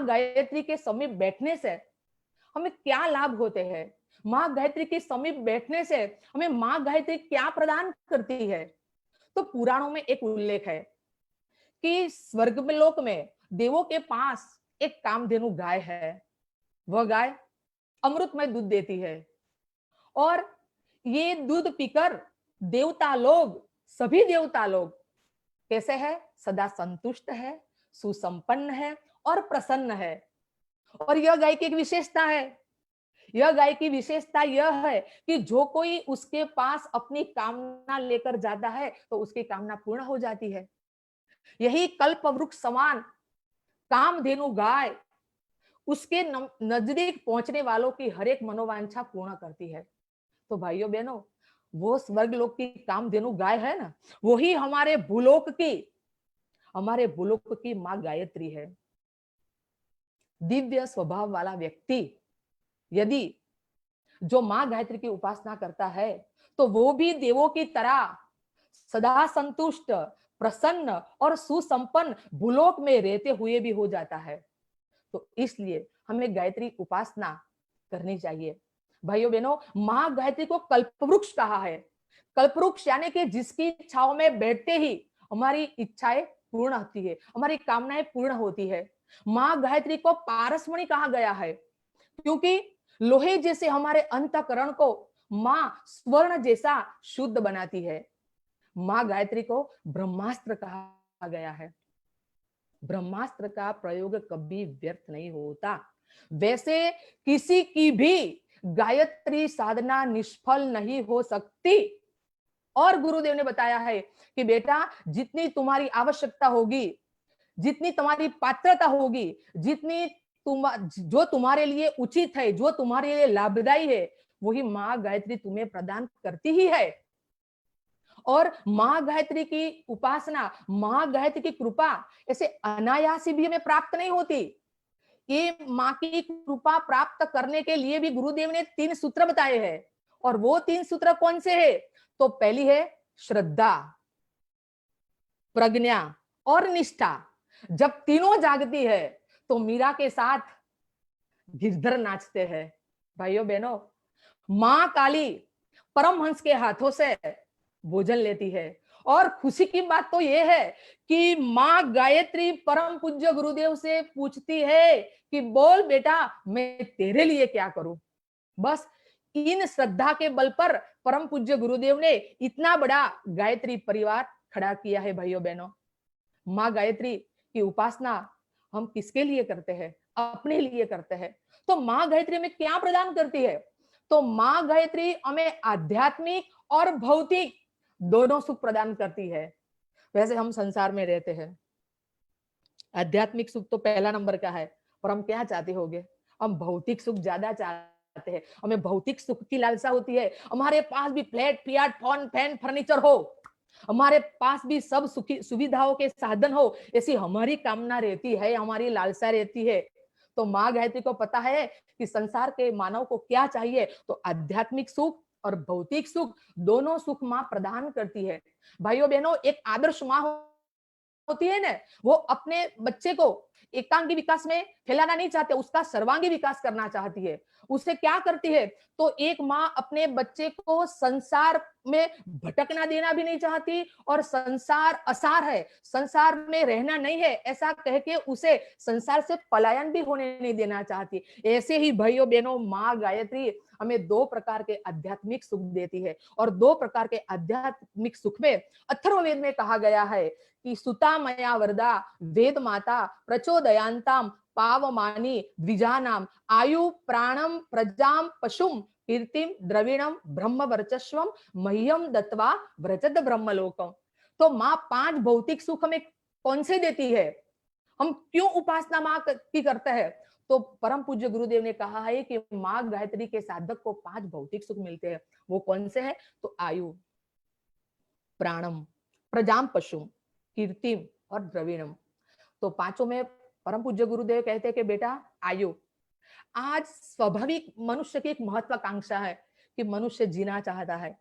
माँ गायत्री के समीप बैठने से हमें क्या लाभ होते हैं, माँ गायत्री के समीप बैठने से हमें माँ गायत्री क्या प्रदान करती है। तो पुराणों में एक उल्लेख है कि स्वर्ग में लोक में देवों के पास एक कामधेनु गाय है। वह गाय अमृतमय दूध देती है और ये दूध पीकर देवता लोग, सभी देवता लोग कैसे है, सदा संतुष्ट है, सुसंपन्न है और प्रसन्न है। और यह गाय की एक विशेषता है, यह गाय की विशेषता यह है कि जो कोई उसके पास अपनी कामना लेकर जाता है तो उसकी कामना पूर्ण हो जाती है। यही कल्प वृक्ष समान कामधेनु गाय उसके नजदीक पहुंचने वालों की हर एक मनोवांछा पूर्ण करती है। तो भाइयों बहनों, वो स्वर्ग लोक की कामधेनु गाय है ना, वही हमारे भूलोक की माँ गायत्री है। दिव्य स्वभाव वाला व्यक्ति यदि जो माँ गायत्री की उपासना करता है तो वो भी देवों की तरह सदा संतुष्ट, प्रसन्न और सुसंपन्न भूलोक में रहते हुए भी हो जाता है। तो इसलिए हमें गायत्री उपासना करनी चाहिए। भाइयों बहनों, माँ गायत्री को कल्पवृक्ष कहा है। कल्पवृक्ष यानी कि जिसकी इच्छाओं में बैठते ही हमारी इच्छाएं पूर्ण होती है, हमारी कामनाएं पूर्ण होती है। माँ गायत्री को पारसमणि कहा गया है क्योंकि लोहे जैसे हमारे अंतःकरण को माँ स्वर्ण जैसा शुद्ध बनाती है। माँ गायत्री को ब्रह्मास्त्र कहा गया है। ब्रह्मास्त्र का प्रयोग कभी व्यर्थ नहीं होता। वैसे किसी की भी गायत्री साधना निष्फल नहीं हो सकती। और गुरुदेव ने बताया है कि बेटा, जितनी तुम्हारी आवश्यकता होगी, जितनी तुम्हारी पात्रता होगी, जितनी जो तुम्हारे लिए उचित है, जो तुम्हारे लिए लाभदायी है, वही माँ गायत्री तुम्हें प्रदान करती ही है। और माँ गायत्री की उपासना, माँ गायत्री की कृपा ऐसे अनायासी भी हमें प्राप्त नहीं होती। ये माँ की कृपा प्राप्त करने के लिए भी गुरुदेव ने 3 सूत्र बताए हैं। और वो 3 सूत्र कौन से हैं? तो पहली है श्रद्धा, प्रज्ञा और निष्ठा। जब तीनों जागती है तो मीरा के साथ गिरधर नाचते हैं। भाइयों बहनों, माँ काली परमहंस के हाथों से भोजन लेती है। और खुशी की बात तो यह है कि माँ गायत्री परम पूज्य गुरुदेव से पूछती है कि बोल बेटा, मैं तेरे लिए क्या करूं। बस इन श्रद्धा के बल पर परम पूज्य गुरुदेव ने इतना बड़ा गायत्री परिवार खड़ा किया है। भाइयों बहनों, माँ गायत्री की उपासना हम किसके लिए करते हैं? अपने लिए करते हैं। तो माँ गायत्री हमें क्या प्रदान करती है? तो माँ गायत्री हमें आध्यात्मिक और भौतिक दोनों सुख प्रदान करती है। वैसे हम संसार में रहते हैं, आध्यात्मिक सुख तो पहला नंबर का है, पर हम क्या चाहते होंगे? हम भौतिक सुख ज्यादा चाहते हैं। हमें भौतिक सुख की लालसा होती है। हमारे पास भी flat, Fiat, phone, fan, furniture हो, हमारे पास भी सब सुखी सुविधाओं के साधन हो, ऐसी हमारी कामना रहती है, हमारी लालसा रहती है। तो माँ गायत्री को पता है कि संसार के मानव को क्या चाहिए। तो आध्यात्मिक सुख और भौतिक सुख, दोनों सुख माँ प्रदान करती है। भाइयों बहनों, एक आदर्श माँ होती है ना, वो अपने बच्चे को एकांगी विकास में फैलाना नहीं चाहते, उसका सर्वांगी विकास करना चाहती है। उसे क्या करती है? तो एक माँ अपने बच्चे को संसार में भटकना देना भी नहीं चाहती और संसार असार है, संसार में रहना नहीं है, ऐसा कह के उसे संसार से पलायन भी होने नहीं देना चाहती। ऐसे ही भाइयों बहनों, माँ गायत्री हमें 2 प्रकार के आध्यात्मिक सुख देती है। और 2 प्रकार के आध्यात्मिक सुख में अथर्ववेद में कहा गया है कि सुता मया वरदा वेद माता प्रचोदयांताम पावमानी द्विजानाम आयु प्राणम प्रजाम पशुम कीर्तिम द्रविणम ब्रह्म वर्चस्वम मह्यम दत्वा व्रजत ब्रह्मलोकम। तो माँ 5 भौतिक सुख हमें कौन से देती है? हम क्यों उपासना माँ की करते हैं? तो परम पूज्य गुरुदेव ने कहा है कि माँ गायत्री के साधक को 5 भौतिक सुख मिलते हैं। वो कौन से हैं? तो आयु, प्राणम, प्रजाम पशुम, कीर्तिम और द्रविणम। तो पांचों में परम पूज्य गुरुदेव कहते हैं कि बेटा, आयु, आज स्वाभाविक मनुष्य की एक महत्वाकांक्षा है कि मनुष्य जीना चाहता है।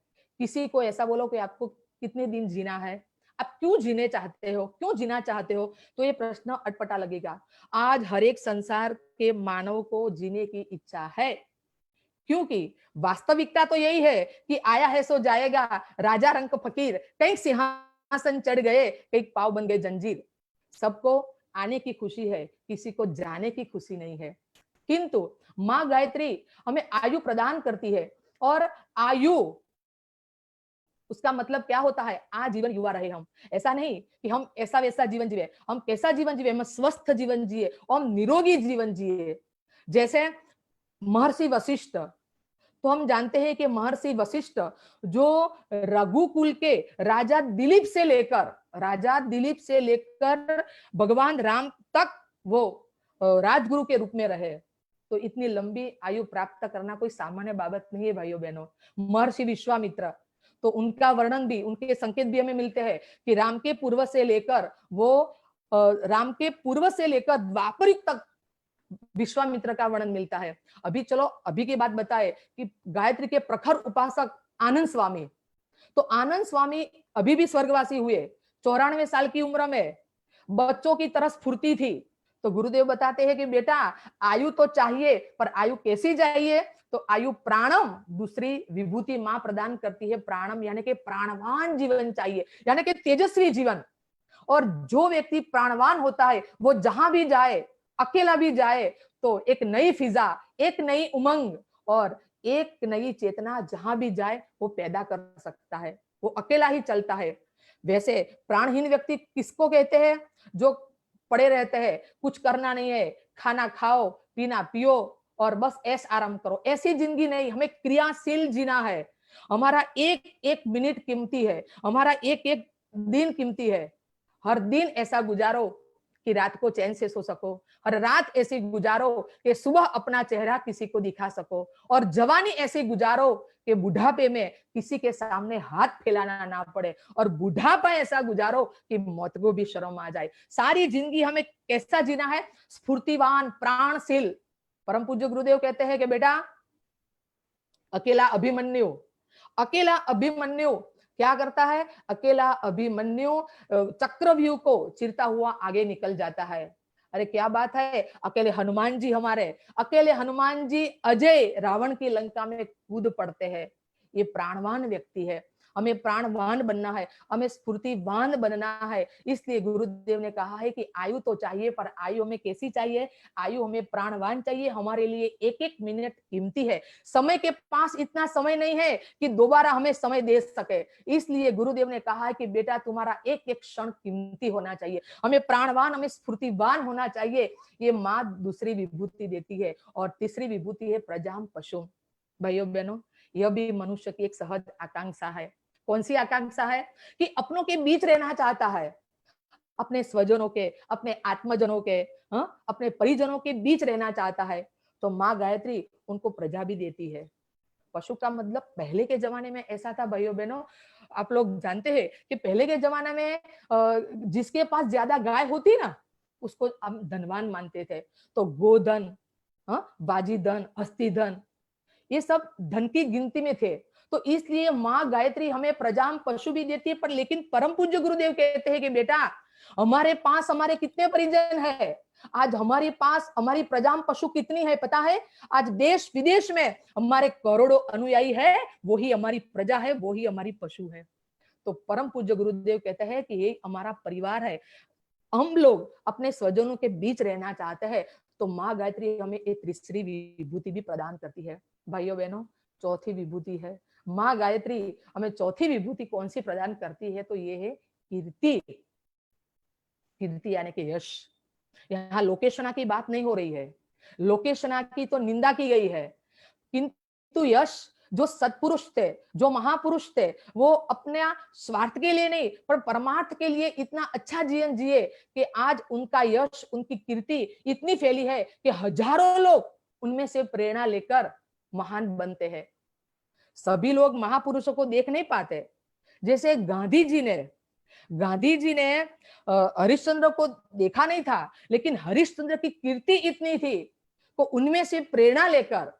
किसी को ऐसा बोलो कि आपको कितने दिन जीना है, आप क्यों जीने चाहते हो, क्यों जीना चाहते हो, तो ये प्रश्न अटपटा लगेगा। आज हर एक संसार के मानव को जीने की इच्छा है, क्योंकि वास्तविकता तो यही है कि आया है सो जाएगा, राजा रंक फकीर, कई सिंहासन चढ़ गए, कई पाव बन गए जंजीर। सबको आने की खुशी है, किसी को जाने की खुशी नहीं है। किंतु माँ गायत्री हमें आयु प्रदान करती है, और आयु उसका मतलब क्या होता है, आजीवन युवा रहे हम। ऐसा नहीं कि हम ऐसा वैसा जीवन जिए, हम कैसा जीवन जिए, हम स्वस्थ जीवन जिए और हम निरोगी जीवन जिए। जैसे महर्षि वशिष्ठ, तो हम जानते हैं कि महर्षि वशिष्ठ जो रघुकुल के राजा दिलीप से लेकर भगवान राम तक वो राजगुरु के रूप में रहे, तो इतनी लंबी आयु प्राप्त करना कोई सामान्य बाबत नहीं है भाइयों बहनों। महर्षि विश्वामित्र, तो उनका वर्णन भी, उनके संकेत भी हमें मिलते हैं कि राम के पूर्व से लेकर द्वापरिक तक विश्वामित्र का वर्णन मिलता है। अभी चलो अभी की बात बताए कि गायत्री के प्रखर उपासक आनंद स्वामी, तो आनंद स्वामी अभी भी स्वर्गवासी हुए, 94 साल की उम्र में, बच्चों की तरह स्फूर्ति थी। तो गुरुदेव बताते हैं कि बेटा आयु तो चाहिए, पर आयु कैसी चाहिए, तो आयु प्राणम, दूसरी विभूति मां प्रदान करती है, प्राणम यानी कि प्राणवान जीवन चाहिए, यानी कि तेजस्वी जीवन। और जो व्यक्ति प्राणवान होता है वो जहां भी जाए, अकेला भी जाए, तो एक नई फिजा, एक नई उमंग और एक नई चेतना जहां भी जाए वो पैदा कर सकता है, वो अकेला ही चलता है। वैसे प्राणहीन व्यक्ति किसको कहते हैं, जो पड़े रहते हैं, कुछ करना नहीं है, खाना खाओ, पीना पियो और बस ऐश आराम करो, ऐसी जिंदगी नहीं, हमें क्रियाशील जीना है। हमारा एक एक मिनट कीमती है, हमारा एक एक दिन कीमती है। हर दिन ऐसा गुजारो कि रात को चैन से सो सको, हर रात ऐसी गुजारो कि सुबह अपना चेहरा किसी को दिखा सको, और जवानी ऐसी गुजारो कि बुढ़ापे में किसी के सामने हाथ फैलाना ना पड़े, और बुढ़ापा ऐसा गुजारो कि मौत को भी शर्म आ जाए। सारी जिंदगी हमें कैसा जीना है, स्फूर्तिवान, प्राणशील। परम पूज्य गुरुदेव कहते हैं कि बेटा अकेला अभिमन्यु क्या करता है, अकेला अभिमन्यु चक्रव्यूह को चिरता हुआ आगे निकल जाता है। अरे क्या बात है, अकेले हनुमान जी अजय रावण की लंका में कूद पड़ते हैं। ये प्राणवान व्यक्ति है। हमें प्राणवान बनना है, हमें स्फूर्तिवान बनना है। इसलिए गुरुदेव ने कहा है कि आयु तो चाहिए, पर आयु हमें कैसी चाहिए, आयु हमें प्राणवान चाहिए। हमारे लिए एक एक मिनट कीमती है। समय के पास इतना समय नहीं है कि दोबारा हमें समय दे सके। इसलिए गुरुदेव ने कहा है कि बेटा तुम्हारा एक एक क्षण कीमती होना चाहिए, हमें प्राणवान, हमें स्फूर्तिवान होना चाहिए। ये माँ दूसरी विभूति देती है, और तीसरी विभूति है प्रजाम पशु। भाइयों बहनों, यह भी मनुष्य की एक सहज आकांक्षा है। कौन सी आकांक्षा है, कि अपनों के बीच रहना चाहता है, अपने स्वजनों के, अपने आत्मजनों के, अपने परिजनों के बीच रहना चाहता है। तो माँ गायत्री उनको प्रजा भी देती है। पशु का मतलब पहले के जमाने में ऐसा था भाइयों बहनों, आप लोग जानते हैं कि पहले के जमाने में जिसके पास ज्यादा गाय होती ना, उसको हम धनवान मानते थे। तो गोधन, बाजी धन, हस्ती धन, ये सब धन की गिनती में थे। तो इसलिए माँ गायत्री हमें प्रजाम पशु भी देती है। पर लेकिन परम पूज्य गुरुदेव कहते हैं कि बेटा हमारे पास हमारे कितने परिजन है, आज हमारे पास हमारी प्रजाम पशु कितनी है पता है, आज देश विदेश में हमारे करोड़ों अनुयायी है, वही हमारी प्रजा है, वही हमारी पशु है। तो परम पूज्य गुरुदेव कहते हैं कि ये हमारा परिवार है। हम लोग अपने स्वजनों के बीच रहना चाहते हैं, तो माँ गायत्री हमें एक तीसरी विभूति भी प्रदान करती है। भाइयों बहनों, चौथी विभूति है माँ गायत्री हमें चौथी विभूति कौन सी प्रदान करती है, तो ये है कीर्ति। कीर्ति यानी कि यश। यहाँ लोकेशना की बात नहीं हो रही है, लोकेशना की तो निंदा की गई है, किंतु यश, जो सत्पुरुष थे, जो महापुरुष थे, वो अपने स्वार्थ के लिए नहीं पर परमार्थ के लिए इतना अच्छा जीवन जिए कि आज उनका यश, उनकी कीर्ति इतनी फैली है कि हजारों लोग उनमें से प्रेरणा लेकर महान बनते हैं। सभी लोग महापुरुषों को देख नहीं पाते। जैसे गांधी जी ने हरिश्चंद्र को देखा नहीं था, लेकिन हरिश्चंद्र की कीर्ति इतनी थी तो उनमें से प्रेरणा लेकर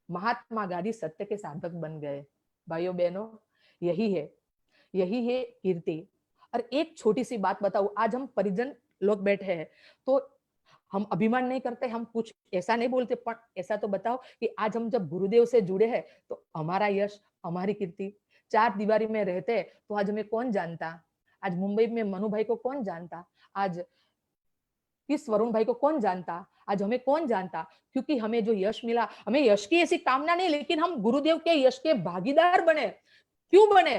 महात्मा गांधी सत्य के साधक बन गए। भाइयों बहनों, यही है कीर्ति। और एक छोटी सी बात बताऊं, आज हम परिजन लोग बैठे हैं तो हम अभिमान नहीं करते, हम कुछ ऐसा नहीं बोलते, पर ऐसा तो बताओ कि आज हम जब गुरुदेव से जुड़े हैं तो हमारा यश, हमारी कीर्ति, चार दीवारी में रहते तो आज हमें कौन जानता, आज मुंबई में मनु भाई को कौन जानता, आज किस वरुण भाई को कौन जानता, आज हमें कौन जानता, क्योंकि हमें जो यश मिला, हमें यश की ऐसी कामना नहीं, लेकिन हम गुरुदेव के यश के भागीदार बने। क्यों बने?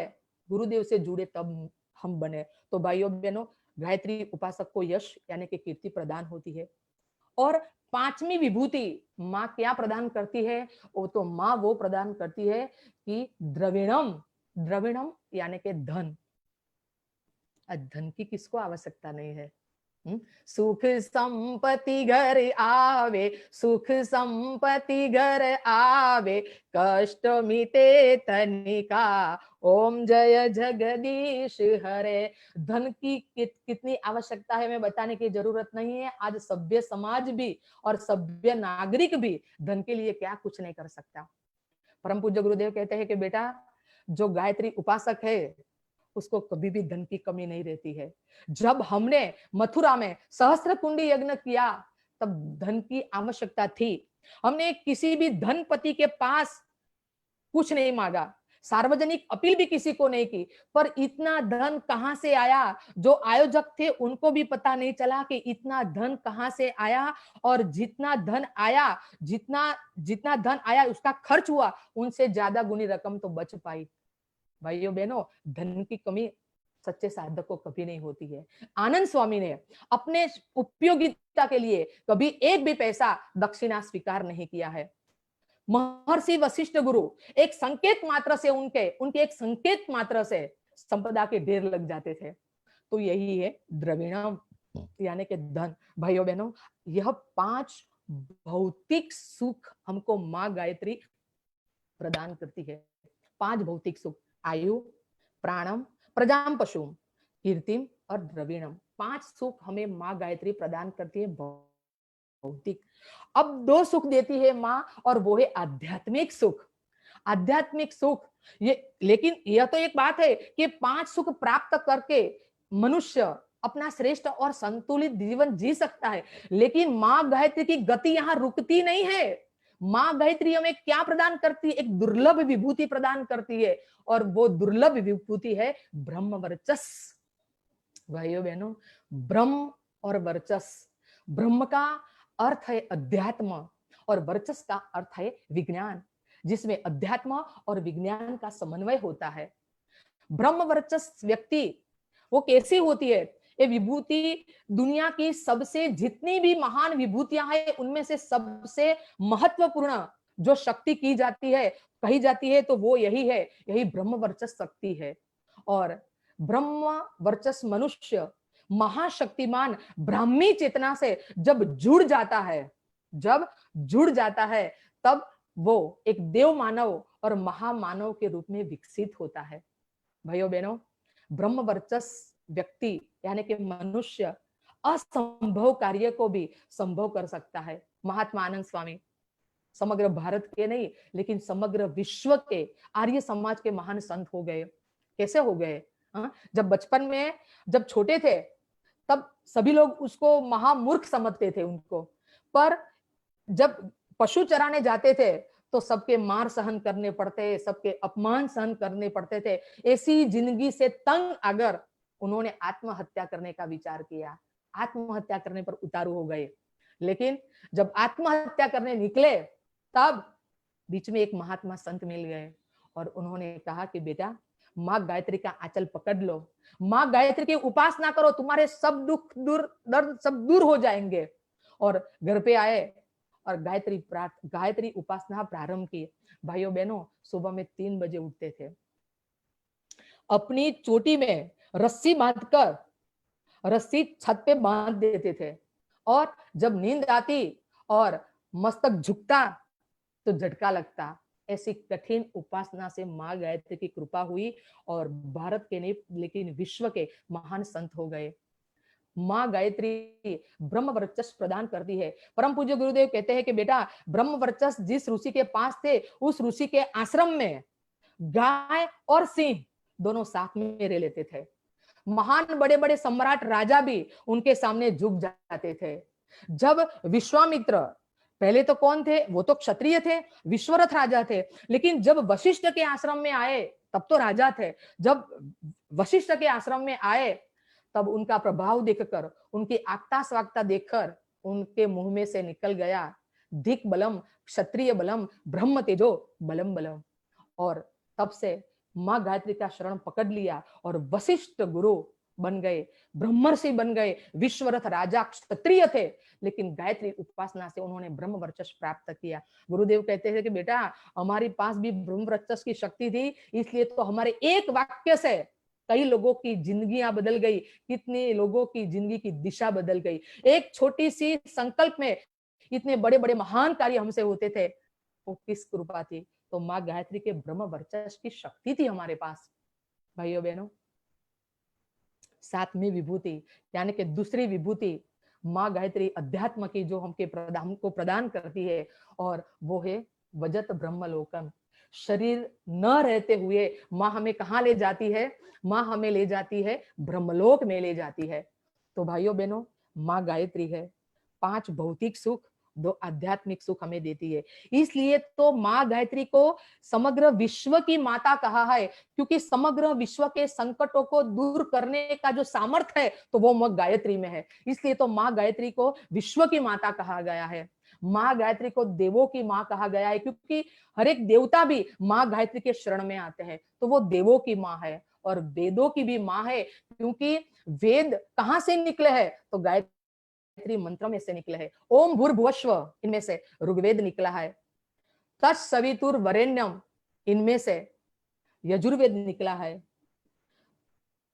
गुरुदेव से जुड़े तब हम बने। तो भाइयों बहनों, गायत्री उपासक को यश यानी कि कीर्ति प्रदान होती है। और पांचवी विभूति माँ क्या प्रदान करती है? वो तो माँ वो प्रदान करती है कि द्रविणम, द्रविणम यानी कि धन। धन की किसको आवश्यकता नहीं है? सुख संपत्ति घर आवे, सुख संपत्ति घर आवे, कष्ट मिटे तनिका, ओम जय जगदीश हरे। धन की कितनी आवश्यकता है मैं बताने की जरूरत नहीं है। आज सभ्य समाज भी और सभ्य नागरिक भी धन के लिए क्या कुछ नहीं कर सकता। परम पूज्य गुरुदेव कहते हैं कि बेटा, जो गायत्री उपासक है उसको कभी भी धन की कमी नहीं रहती है। जब हमने मथुरा में सहस्त्र कुंडी यज्ञ किया तब धन की आवश्यकता थी। हमने किसी भी धनपति के पास कुछ नहीं मांगा, सार्वजनिक अपील भी किसी को नहीं की, पर इतना धन कहां से आया, जो आयोजक थे उनको भी पता नहीं चला कि इतना धन कहां से आया। और जितना धन आया, जितना जितना धन आया उसका खर्च हुआ, उनसे ज्यादा गुनी रकम तो बच पाई। भाइयों बहनों, धन की कमी सच्चे साधक को कभी नहीं होती है। आनंद स्वामी ने अपने उपयोगिता के लिए कभी एक भी पैसा दक्षिणा स्वीकार नहीं किया है। महर्षि वशिष्ठ गुरु एक संकेत मात्र से उनके एक संकेत मात्र से संपदा के ढेर लग जाते थे। तो यही है द्रविणम यानी कि धन। भाइयों बहनों, यह 5 भौतिक सुख हमको माँ गायत्री प्रदान करती है। 5 भौतिक सुख, आयु, प्राणम, प्रजाम पशुम, कीर्तिम और द्रविणम। 5 सुख हमें माँ गायत्री प्रदान करती है भौतिक। अब 2 सुख देती है माँ, और वो है आध्यात्मिक सुख। आध्यात्मिक सुख ये, लेकिन यह तो एक बात है कि 5 सुख प्राप्त करके मनुष्य अपना श्रेष्ठ और संतुलित जीवन जी सकता है, लेकिन माँ गायत्री की गति यहाँ रुकती नहीं है। माँ गायत्री हमें क्या प्रदान करती है? एक दुर्लभ विभूति प्रदान करती है, और वो दुर्लभ विभूति है ब्रह्म वर्चस्व। भाइयों बहनों, ब्रह्म और वर्चस्व, ब्रह्म का अर्थ है अध्यात्म और वर्चस्व का अर्थ है विज्ञान, जिसमें अध्यात्म और विज्ञान का समन्वय होता है। ब्रह्म वर्चस्व व्यक्ति वो कैसी होती है? ये विभूति दुनिया की सबसे, जितनी भी महान विभूतियां हैं उनमें से सबसे महत्वपूर्ण जो शक्ति की जाती है, कही जाती है, तो वो यही है, यही ब्रह्म वर्चस्व शक्ति है। और ब्रह्म वर्चस्व मनुष्य महाशक्तिमान ब्राह्मी चेतना से जब जुड़ जाता है, जब जुड़ जाता है, तब वो एक देव मानव और महामानव के रूप में विकसित होता है। भाइयों बहनों, ब्रह्म वर्चस्व व्यक्ति यानी कि मनुष्य असंभव कार्य को भी संभव कर सकता है। महात्मा आनंद स्वामी समग्र भारत के नहीं, लेकिन समग्र विश्व के आर्य समाज के महान संत हो गए। कैसे हो गए? जब बचपन में, जब छोटे थे, तब सभी लोग उसको महामूर्ख समझते थे उनको, पर जब पशु चराने जाते थे तो सबके मार सहन करने पड़ते, सबके अपमान सहन करने पड़ते थे। ऐसी जिंदगी से तंग आकर उन्होंने आत्महत्या करने का विचार किया, आत्महत्या करने पर उतारू हो गए। लेकिन जब आत्महत्या करने निकले तब बीच में एक महात्मा संत मिल गए और उन्होंने कहा कि बेटा, माँ गायत्री का आंचल पकड़ लो, माँ गायत्री की उपासना करो, तुम्हारे सब दुख दर्द सब दूर हो जाएंगे। और घर पे आए और गायत्री उपासना प्रारंभ की। भाइयों बहनों, सुबह में 3 बजे उठते थे, अपनी चोटी में रस्सी बांधकर रस्सी छत पे बांध देते थे, और जब नींद आती और मस्तक झुकता तो झटका लगता। ऐसी कठिन उपासना से माँ गायत्री की कृपा हुई और भारत के नहीं लेकिन विश्व के महान संत हो गए। माँ गायत्री ब्रह्म वर्चस्व प्रदान करती है। परम पूज्य गुरुदेव कहते हैं कि बेटा, ब्रह्म वर्चस्व जिस ऋषि के पास थे, उस ऋषि के आश्रम में गाय और सिंह दोनों साथ में रह लेते थे। महान बड़े बड़े सम्राट राजा भी उनके सामने झुक जाते थे। जब विश्वामित्र, पहले तो कौन थे, वो तो क्षत्रिय थे, विश्वरथ राजा थे, लेकिन जब वशिष्ठ के आश्रम में आए तब तो राजा थे। जब वशिष्ठ के आश्रम में आए तब उनका प्रभाव देखकर, उनकी आक्ता स्वाक्ता देखकर उनके मुंह में से निकल गया धिक बलम क्षत्रिय बलम ब्रह्म तेजो बलम बलम। और तब से माँ गायत्री का शरण पकड़ लिया और वशिष्ठ गुरु बन गए, ब्रह्मर्षि बन गए। विश्वरथ राजा क्षत्रिय थे, लेकिन गायत्री उपासना से उन्होंने ब्रह्म वर्चस्व प्राप्त किया। गुरुदेव कहते थे कि बेटा, हमारे पास भी ब्रह्म वर्चस्व की शक्ति थी, इसलिए तो हमारे एक वाक्य से कई लोगों की जिंदगियां बदल गई, कितने लोगों की जिंदगी की दिशा बदल गई। एक छोटी सी संकल्प में इतने बड़े बड़े महान कार्य हमसे होते थे। वो किस कृपा थी? तो माँ गायत्री के ब्रह्म वर्चस्व की शक्ति थी हमारे पास। भाइयों बहनों, सातवीं विभूति यानी कि दूसरी विभूति माँ गायत्री अध्यात्म की जो हमको प्रदान करती है, और वो है वजत ब्रह्मलोकम। शरीर न रहते हुए माँ हमें कहाँ ले जाती है? माँ हमें ले जाती है ब्रह्मलोक में ले जाती है। तो भाइयों बहनों, माँ गायत्री है, 5 भौतिक सुख, 2 आध्यात्मिक सुख हमें देती है। इसलिए तो माँ गायत्री को समग्र विश्व की माता कहा है, क्योंकि समग्र विश्व के संकटों को दूर करने का जो सामर्थ्य है तो वो माँ गायत्री में है। इसलिए तो माँ गायत्री को विश्व की माता कहा गया है। माँ गायत्री को देवों की माँ कहा गया है, क्योंकि हर एक देवता भी माँ गायत्री के शरण में आते हैं, तो वो देवों की माँ है और वेदों की भी माँ है। क्योंकि वेद कहां से निकले हैं? तो गायत्री मंत्र में से निकले हैं। ओम भूर्भुवस्व, इनमें से ऋग्वेद निकला है। तत्सवितुर्वरेण्यम, इनमें से यजुर्वेद निकला है।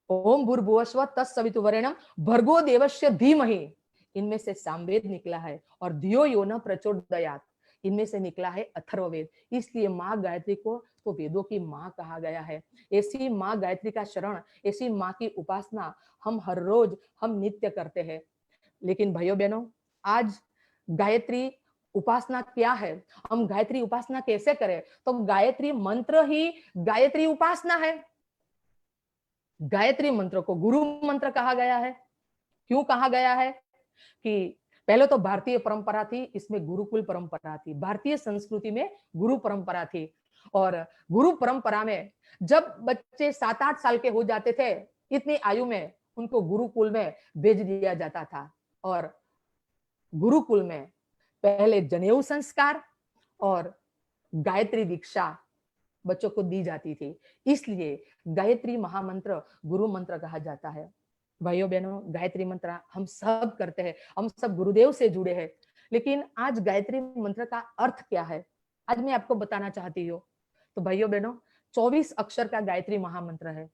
ओम भूर्भुवस्व तत्सवितुर्वरेण्यम भर्गो देवस्य धीमहि, इनमें से सामवेद निकला है। और धियो यो न प्रचोदयात्, इनमें से निकला है अथर्ववेद। इसलिए माँ गायत्री को तो वेदों की माँ कहा गया है। ऐसी माँ गायत्री का शरण, ऐसी माँ की उपासना हम हर रोज, हम नित्य करते हैं। लेकिन भाइयों बहनों, आज गायत्री उपासना क्या है? हम गायत्री उपासना कैसे करें? तो गायत्री मंत्र ही गायत्री उपासना है। गायत्री मंत्र को गुरु मंत्र कहा गया है। क्यों कहा गया है? कि पहले तो भारतीय परंपरा थी, इसमें गुरुकुल परंपरा थी। भारतीय संस्कृति में गुरु परंपरा थी, और गुरु परंपरा में जब बच्चे 7-8 साल के हो जाते थे, इतनी आयु में उनको गुरुकुल में भेज दिया जाता था। और गुरुकुल में पहले जनेऊ संस्कार और गायत्री दीक्षा बच्चों को दी जाती थी। इसलिए गायत्री महामंत्र गुरु मंत्र कहा जाता है। भाइयों बहनों, गायत्री मंत्र हम सब करते हैं, हम सब गुरुदेव से जुड़े हैं। लेकिन आज गायत्री मंत्र का अर्थ क्या है, आज मैं आपको बताना चाहती हूँ। तो भाइयों बहनों, 24 अक्षर का गायत्री महामंत्र है।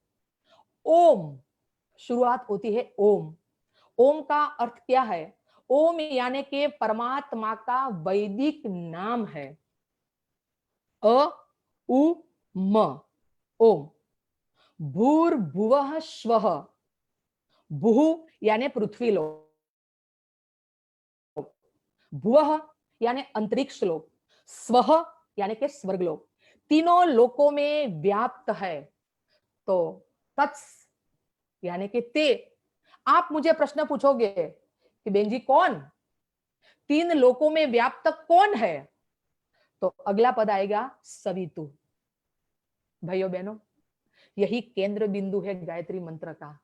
ओम, शुरुआत होती है ओम। ओम का अर्थ क्या है? ओम यानी कि परमात्मा का वैदिक नाम है। अ उ म, ओम। भूर्भुवः स्वः, भू यानी पृथ्वी लोक, भुवः यानी अंतरिक्ष लोक, स्वः यानी कि स्वर्ग लोक, तीनों लोकों में व्याप्त है। तो तत्स यानी कि ते। आप मुझे प्रश्न पूछोगे कि बेन जी कौन, 3 लोकों में व्याप्त कौन है? तो अगला पद आएगा सवितु। भाइयों बहनों, यही केंद्र बिंदु है गायत्री मंत्र का।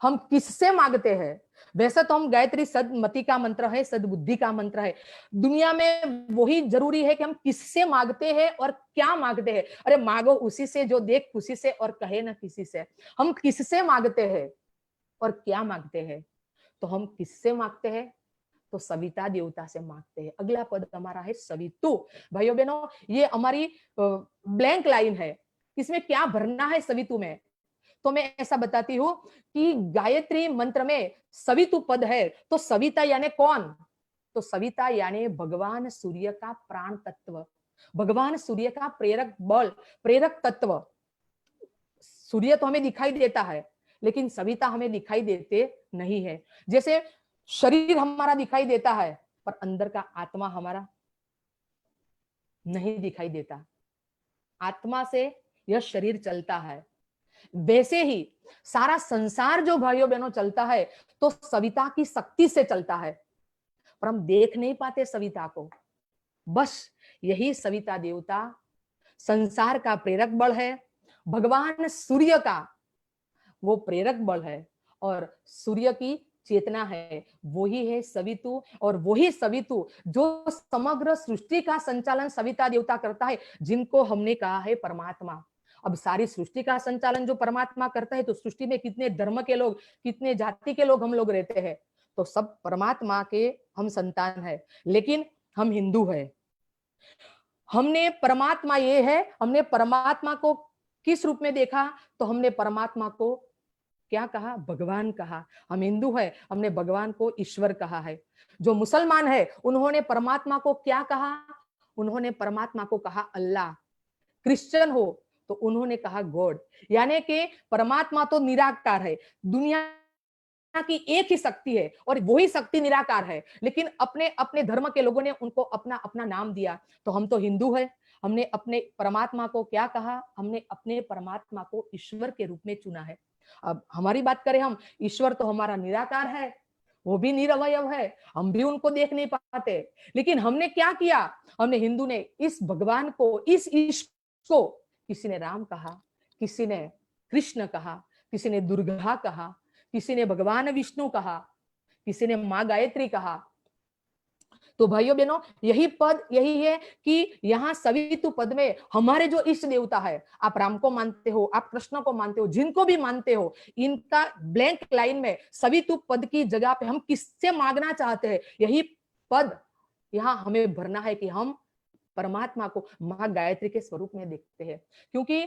हम किससे मांगते हैं? वैसे तो हम गायत्री सदमति का मंत्र है, सद्बुद्धि का मंत्र है। दुनिया में वही जरूरी है कि हम किससे मांगते हैं और क्या मांगते हैं। अरे मांगो उसी से जो देख खुशी से और कहे ना किसी से। हम किससे मांगते हैं और क्या मांगते हैं? तो हम किससे मांगते हैं? तो सविता देवता से मांगते हैं। अगला पद हमारा है सवितु। भाइयों बहनों, ये हमारी ब्लैंक लाइन है, इसमें क्या भरना है सवितु में? तो मैं ऐसा बताती हूँ कि गायत्री मंत्र में सवितु पद है, तो सविता यानी कौन? तो सविता यानी भगवान सूर्य का प्राण तत्व, भगवान सूर्य का प्रेरक बल, प्रेरक तत्व। सूर्य तो हमें दिखाई देता है, लेकिन सविता हमें दिखाई देते नहीं है। जैसे शरीर हमारा दिखाई देता है, पर अंदर का आत्मा हमारा नहीं दिखाई देता। आत्मा से यह शरीर चलता है, वैसे ही सारा संसार जो भाइयों बहनों चलता है तो सविता की शक्ति से चलता है, पर हम देख नहीं पाते सविता को। बस यही सविता देवता संसार का प्रेरक बल है, भगवान सूर्य का वो प्रेरक बल है, और सूर्य की चेतना है, वही है सवितु, और वही सवितु जो समग्र सृष्टि का संचालन सविता देवता करता है, जिनको हमने कहा है परमात्मा। अब सारी सृष्टि का संचालन जो परमात्मा करता है, तो सृष्टि में कितने धर्म के लोग, कितने जाति के लोग हम लोग रहते हैं, तो सब परमात्मा के हम संतान है, लेकिन हम हिंदू है। हमने परमात्मा ये है, हमने परमात्मा को किस रूप में देखा, तो हमने परमात्मा को क्या कहा, भगवान कहा। हम हिंदू है, हमने भगवान को ईश्वर कहा है। जो मुसलमान है उन्होंने परमात्मा को क्या कहा, उन्होंने परमात्मा को कहा अल्लाह। क्रिश्चियन हो तो उन्होंने कहा गॉड, यानी कि परमात्मा तो निराकार है, दुनिया की एक ही शक्ति है और वही शक्ति निराकार है, लेकिन अपने अपने धर्म के लोगों ने उनको अपना अपना नाम दिया। तो हम तो हिंदू है, हमने अपने परमात्मा को क्या कहा, हमने अपने परमात्मा को ईश्वर के रूप में चुना है। अब हमारी बात करें हम, ईश्वर तो हमारा निराकार है, वो भी निरवयव है, हम भी उनको देख नहीं पाते, लेकिन हमने क्या किया, हमने हिंदू ने इस भगवान को, इस ईश्वर को, किसी ने राम कहा, किसी ने कृष्ण कहा, किसी ने दुर्गा कहा, किसी ने भगवान विष्णु कहा, किसी ने मां गायत्री कहा। तो भाइयों बहनों, यही पद यही है कि यहाँ सवितु पद में हमारे जो इष्ट देवता है, आप राम को मानते हो, आप कृष्ण को मानते हो, जिनको भी मानते हो, इनका ब्लैंक लाइन में सवितु पद की जगह पे हम किससे मांगना चाहते हैं, यही पद यहाँ हमें भरना है कि हम परमात्मा को मां गायत्री के स्वरूप में देखते हैं। क्योंकि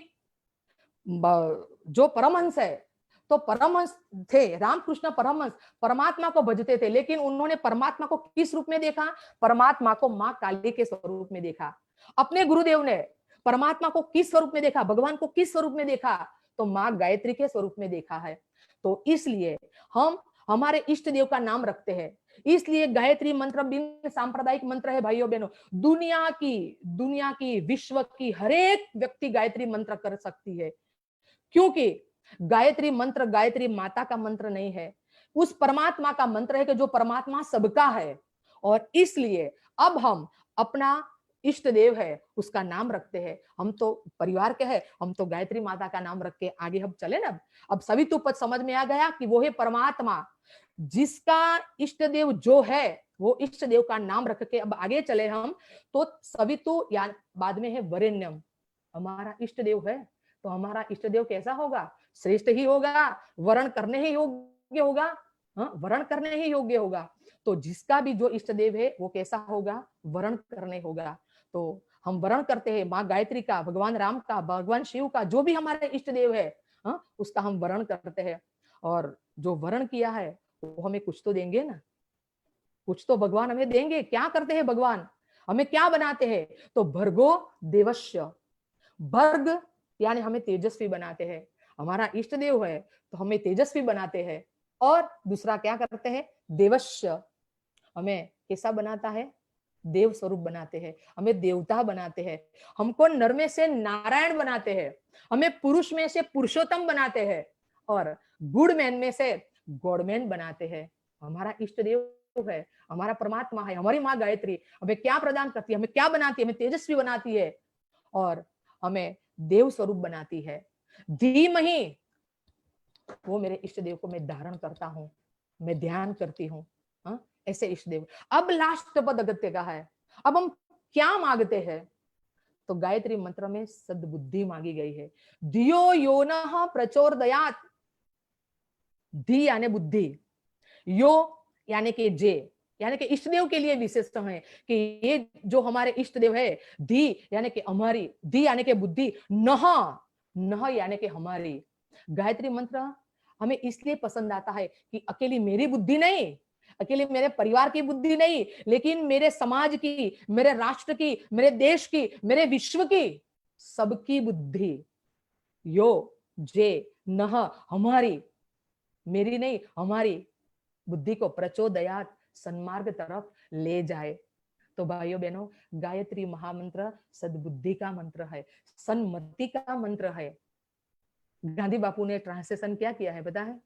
जो परमहंस है, तो परमहंस थे, रामकृष्ण परमहंस परमात्मा को भजते थे, लेकिन उन्होंने परमात्मा को किस रूप में देखा, परमात्मा को मां काली के स्वरूप में देखा। अपने गुरुदेव ने परमात्मा को किस स्वरूप में देखा, भगवान को किस स्वरूप में देखा, तो मां गायत्री के स्वरूप में देखा है। तो इसलिए हम हमारे इष्ट देव का नाम रखते हैं। इसलिए गायत्री मंत्र बिन सांप्रदायिक मंत्र है भाइयों बहनों, दुनिया की विश्व की हर एक व्यक्ति गायत्री मंत्र कर सकती है, क्योंकि गायत्री मंत्र गायत्री माता का मंत्र नहीं है, उस परमात्मा का मंत्र है कि जो परमात्मा सबका है। और इसलिए अब हम अपना इष्ट देव है उसका नाम रखते हैं। हम तो परिवार के हैं, हम तो गायत्री माता का नाम रख के आगे हम चले ना। अब सवितु पद समझ में आ गया कि वो है परमात्मा, जिसका इष्ट देव जो है वो इष्ट देव का नाम रख के अब आगे चले हम। तो सवितु या बाद में है वरेण्यम, हमारा इष्ट देव है, तो हमारा इष्ट देव कैसा होगा, श्रेष्ठ ही होगा, वर्ण करने ही योग्य होगा। हाँ, वर्ण करने ही योग्य होगा। तो जिसका भी जो इष्ट देव है वो कैसा होगा, वर्ण करने होगा। तो हम वर्ण करते हैं माँ गायत्री का, भगवान राम का, भगवान शिव का, जो भी हमारे इष्ट देव है, हाँ, उसका हम वर्ण करते हैं। और जो वर्ण किया है वो हमें कुछ तो देंगे ना, कुछ तो भगवान हमें देंगे। क्या करते हैं भगवान, हमें क्या बनाते हैं, तो भर्गो देवस्य, भर्ग यानी हमें तेजस्वी बनाते हैं। हमारा इष्ट देव है तो हमें तेजस्वी बनाते हैं। और दूसरा क्या करते हैं, देवस्य, हमें कैसा बनाता है, देव स्वरूप बनाते हैं, हमें देवता बनाते हैं। हमको नर में से नारायण बनाते हैं, हमें पुरुष में से पुरुषोत्तम बनाते हैं, और गुड मैन में से गॉडमैन बनाते हैं। हमारा इष्ट देव है, हमारा परमात्मा है, हमारी माँ गायत्री हमें क्या प्रदान करती है, हमें क्या बनाती है, हमें तेजस्वी बनाती है और हमें देव स्वरूप बनाती है। धीमहि, वो मेरे इष्ट देव को मैं धारण करता हूं, मैं ध्यान करती हूँ। हाँ? ऐसे इष्ट देव। अब लास्ट पद अगत्य का है। अब हम क्या मांगते हैं, तो गायत्री मंत्र में सद्बुद्धि मांगी गई है। धियो यो न प्रचोदयात, धी यानी बुद्धि, यो यानी कि जे, यानी कि इष्ट देव के लिए विशेषता है कि ये जो हमारे इष्ट देव है, धी यानी कि हमारी, धी यानी कि बुद्धि, नह, नह यानी कि हमारी। गायत्री मंत्र हमें इसलिए पसंद आता है कि अकेली मेरी बुद्धि नहीं, अकेले मेरे परिवार की बुद्धि नहीं, लेकिन मेरे समाज की, मेरे राष्ट्र की, मेरे देश की, मेरे विश्व की, सबकी बुद्धि। यो, जे, नह, हमारी, मेरी नहीं हमारी बुद्धि को प्रचोदयात, सन्मार्ग तरफ ले जाए। तो भाइयों बहनों, गायत्री महामंत्र सद्बुद्धि का मंत्र है, सन्मति का मंत्र है। गांधी बापू ने ट्रांसलेशन क्या किया है पता है?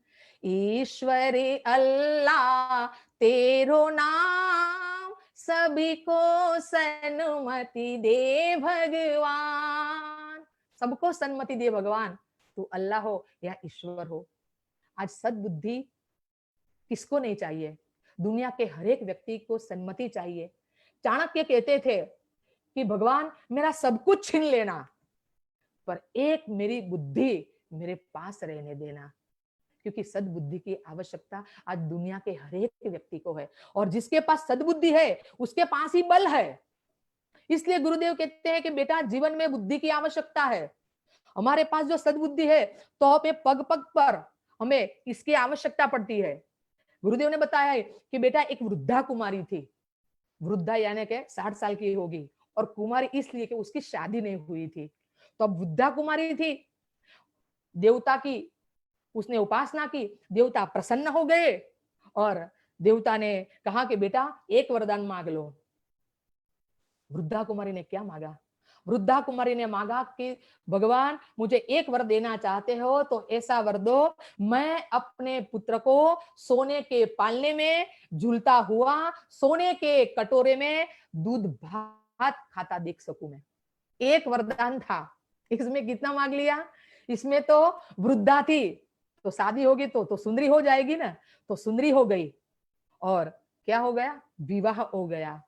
ईश्वरी अल्लाह तेरो नाम, सभी को सन्मति दे भगवान। सबको सन्मति दे भगवान, तू अल्लाह हो या ईश्वर हो। आज सद्बुद्धि किसको नहीं चाहिए? दुनिया के हर एक व्यक्ति को सन्मति चाहिए। चाणक्य कहते थे कि भगवान मेरा सब कुछ छीन लेना, पर एक मेरी बुद्धि मेरे पास रहने देना, क्योंकि सद्बुद्धि की आवश्यकता आज दुनिया के हर एक व्यक्ति को है, और जिसके पास सद्बुद्धि है उसके पास ही बल है। इसलिए गुरुदेव कहते हैं कि बेटा जीवन में बुद्धि की आवश्यकता है। हमारे पास जो सद्बुद्धि है तो हमें पग पग पर हमें इसकी आवश्यकता पड़ती है। गुरुदेव ने बताया है कि बेटा एक वृद्धा कुमारी थी, वृद्धा यानी के 60 साल की होगी, और कुमारी इसलिए कि उसकी शादी नहीं हुई थी। तो अब वृद्धा कुमारी थी, देवता की उसने उपासना की, देवता प्रसन्न हो गए और देवता ने कहा कि बेटा एक वरदान मांग लो। वृद्धा कुमारी ने क्या मांगा? वृद्धा कुमारी ने मांगा कि भगवान मुझे एक वर देना चाहते हो तो ऐसा वर दो, मैं अपने पुत्र को सोने के पालने में झूलता हुआ सोने के कटोरे में दूध भात खाता देख सकूं मैं। एक वरदान था। इसमें कितना मांग लिया? इसमें तो वृद्धा थी तो शादी होगी तो सुंदरी हो जाएगी ना, तो सुंदरी हो गई और क्या हो गया? विवाह हो गया,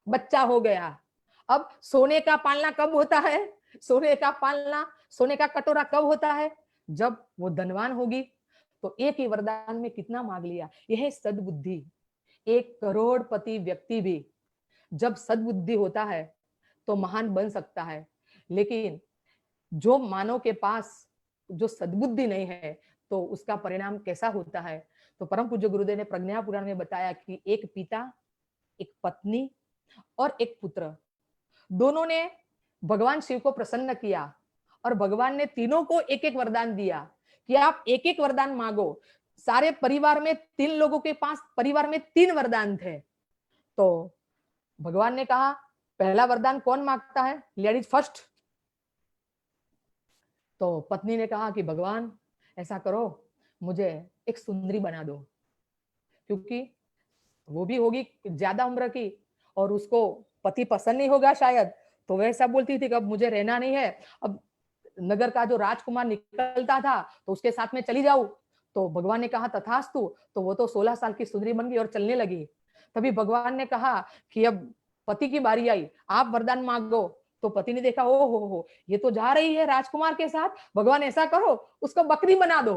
बच्चा हो गया। अब सोने का पालना कब होता है? सोने का पालना, सोने का कटोरा कब होता है? जब वो धनवान होगी। तो एक ही वरदान में कितना मांग लिया। यह सद्बुद्धि। एक करोड़पति व्यक्ति भी जब सद्बुद्धि होता है तो महान बन सकता है, लेकिन जो मानव के पास जो सद्बुद्धि नहीं है तो उसका परिणाम कैसा होता है? तो परम पूज्य गुरुदेव ने प्रज्ञा पुराण में बताया कि एक पिता, एक पत्नी और एक पुत्र, दोनों ने भगवान शिव को प्रसन्न किया और भगवान ने तीनों को एक एक वरदान दिया कि आप एक एक वरदान मांगो। सारे परिवार में 3 लोगों के पास परिवार में 3 वरदान थे। तो भगवान ने कहा पहला वरदान कौन मांगता है? Ladies first. तो पत्नी ने कहा कि भगवान ऐसा करो, मुझे एक सुंदरी बना दो, क्योंकि वो भी होगी ज्यादा उम्र की और उसको पति पसंद नहीं होगा शायद। तो वैसा बोलती थी कि अब मुझे रहना नहीं है, अब नगर का जो राजकुमार निकलता था तो उसके साथ में चली जाऊं। तो भगवान ने कहा तथास्तु। तो वो तो 16 साल की सुंदरी बन गई और चलने लगी। तभी भगवान ने कहा कि अब पति की बारी आई, आप वरदान मांगो। तो पति ने देखा, ओ हो, ये तो जा रही है राजकुमार के साथ, भगवान ऐसा करो उसको बकरी बना दो।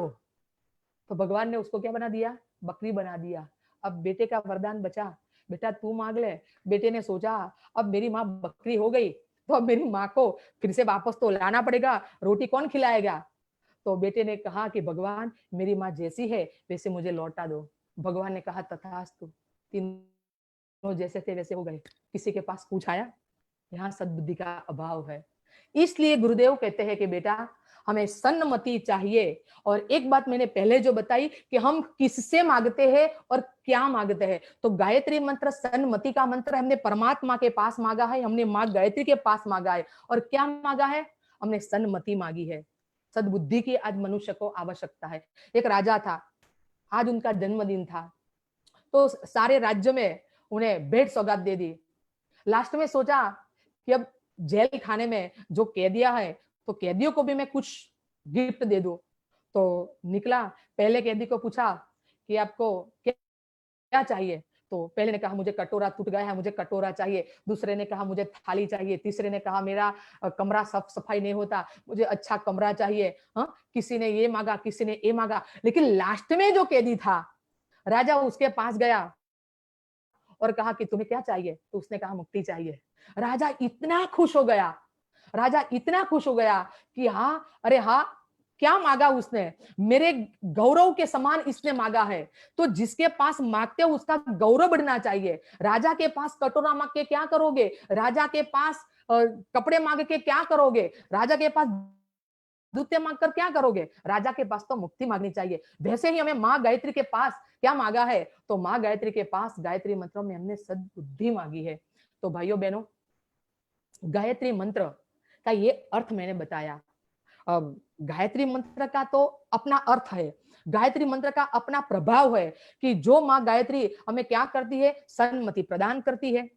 तो भगवान ने उसको क्या बना दिया? बकरी बना दिया। अब बेटे का वरदान बचा, बेटा तू मांग ले। बेटे ने सोचा अब मेरी माँ बकरी हो गई तो अब मेरी माँ को फिर से वापस तो लाना पड़ेगा, रोटी कौन खिलाएगा? तो बेटे ने कहा कि भगवान मेरी माँ जैसी है वैसे मुझे लौटा दो। भगवान ने कहा तथास्तु। तीनों जैसे थे वैसे हो गए। किसी के पास कुछ आया? यहाँ सद्बुद्धि का अभाव है। इसलिए गुरुदेव कहते हैं कि बेटा हमें सन्मति चाहिए। और एक बात मैंने पहले जो बताई कि हम किससे मांगते हैं और क्या मांगते हैं। तो गायत्री मंत्र सन्मति का मंत्र हमने परमात्मा के पास मांगा है, हमने मां गायत्री के पास मांगा है। और क्या मांगा है? हमने सन्मति मांगी है। सद्बुद्धि की आज मनुष्य को आवश्यकता है। एक राजा था, आज उनका जन्मदिन था, तो सारे राज्य में उन्हें भेंट सौगात दे दी। लास्ट में सोचा कि अब जेल खाने में जो कैदियां है तो कैदियों को भी मैं कुछ गिफ्ट दे दूं। तो निकला, पहले कैदी को पूछा कि आपको क्या चाहिए? तो पहले ने कहा मुझे कटोरा टूट गया है, मुझे कटोरा चाहिए। दूसरे ने कहा मुझे थाली चाहिए। तीसरे ने कहा मेरा कमरा साफ सफाई नहीं होता, मुझे अच्छा कमरा चाहिए। हाँ, किसी ने ये मांगा, किसी ने ये मांगा। लेकिन लास्ट में जो कैदी था, राजा उसके पास गया और कहा कि तुम्हें क्या चाहिए? तो उसने कहा मुक्ति चाहिए। राजा इतना खुश हो गया, राजा इतना खुश हो गया कि हाँ, अरे हाँ, क्या मांगा उसने? मेरे गौरव के समान इसने मांगा है। तो जिसके पास मांगते हो उसका गौरव बढ़ना चाहिए। राजा के पास कटोरा मांग के क्या करोगे? राजा के पास कपड़े मांग के क्या करोगे? राजा के पास जूते मांग कर क्या करोगे? राजा के पास तो मुक्ति मांगनी चाहिए। वैसे ही हमें मां गायत्री के पास क्या मांगा है? तो मां गायत्री के पास गायत्री मंत्रों में हमने सद्बुद्धि मांगी है। तो भाइयों बहनों, गायत्री मंत्र का ये अर्थ मैंने बताया। अब गायत्री मंत्र का तो अपना अर्थ है, गायत्री मंत्र का अपना प्रभाव है कि जो माँ गायत्री हमें क्या करती है, सन्मति प्रदान करती है।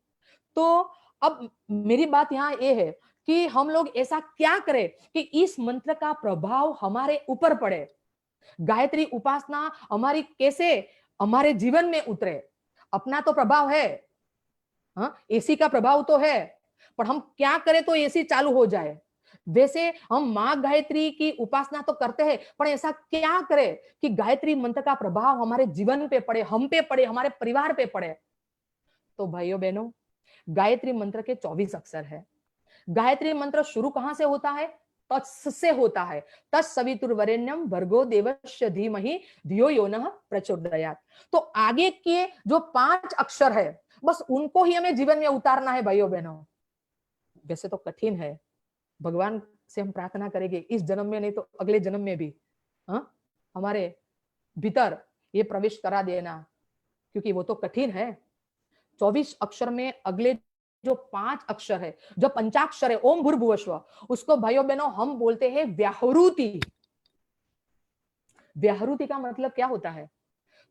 तो अब मेरी बात यहाँ ये है कि हम लोग ऐसा क्या करें कि इस मंत्र का प्रभाव हमारे ऊपर पड़े, गायत्री उपासना हमारी कैसे हमारे जीवन में उतरे। अपना तो प्रभाव है, हाँ एसी का प्रभाव तो है, पर हम क्या करें तो एसी चालू हो जाए। वैसे हम माँ गायत्री की उपासना तो करते हैं, पर ऐसा क्या करें कि गायत्री मंत्र का प्रभाव हमारे जीवन पे पड़े, हम पे पड़े, हमारे परिवार पे पड़े। तो भाइयों बहनों, गायत्री मंत्र के 24 अक्षर है। गायत्री मंत्र शुरू कहां से होता है, तत्स से होता है। तत्सवितुर्वरेण्यम भर्गो देवस्य धीमहि धियो यो नः प्रचोदयात्। तो आगे के जो 5 अक्षर है, बस उनको ही हमें जीवन में उतारना है भाइयों बहनों। वैसे तो कठिन है, भगवान से हम प्रार्थना करेंगे इस जन्म में नहीं तो अगले जन्म में भी, हाँ हमारे भीतर ये प्रवेश करा देना, क्योंकि वो तो कठिन है। 24 अक्षर में अगले जो 5 अक्षर है, जो पंचाक्षर है ओम भूर्भुवस्व, उसको भाइयों बहनों हम बोलते हैं व्याहृति। व्याहृति का मतलब क्या होता है,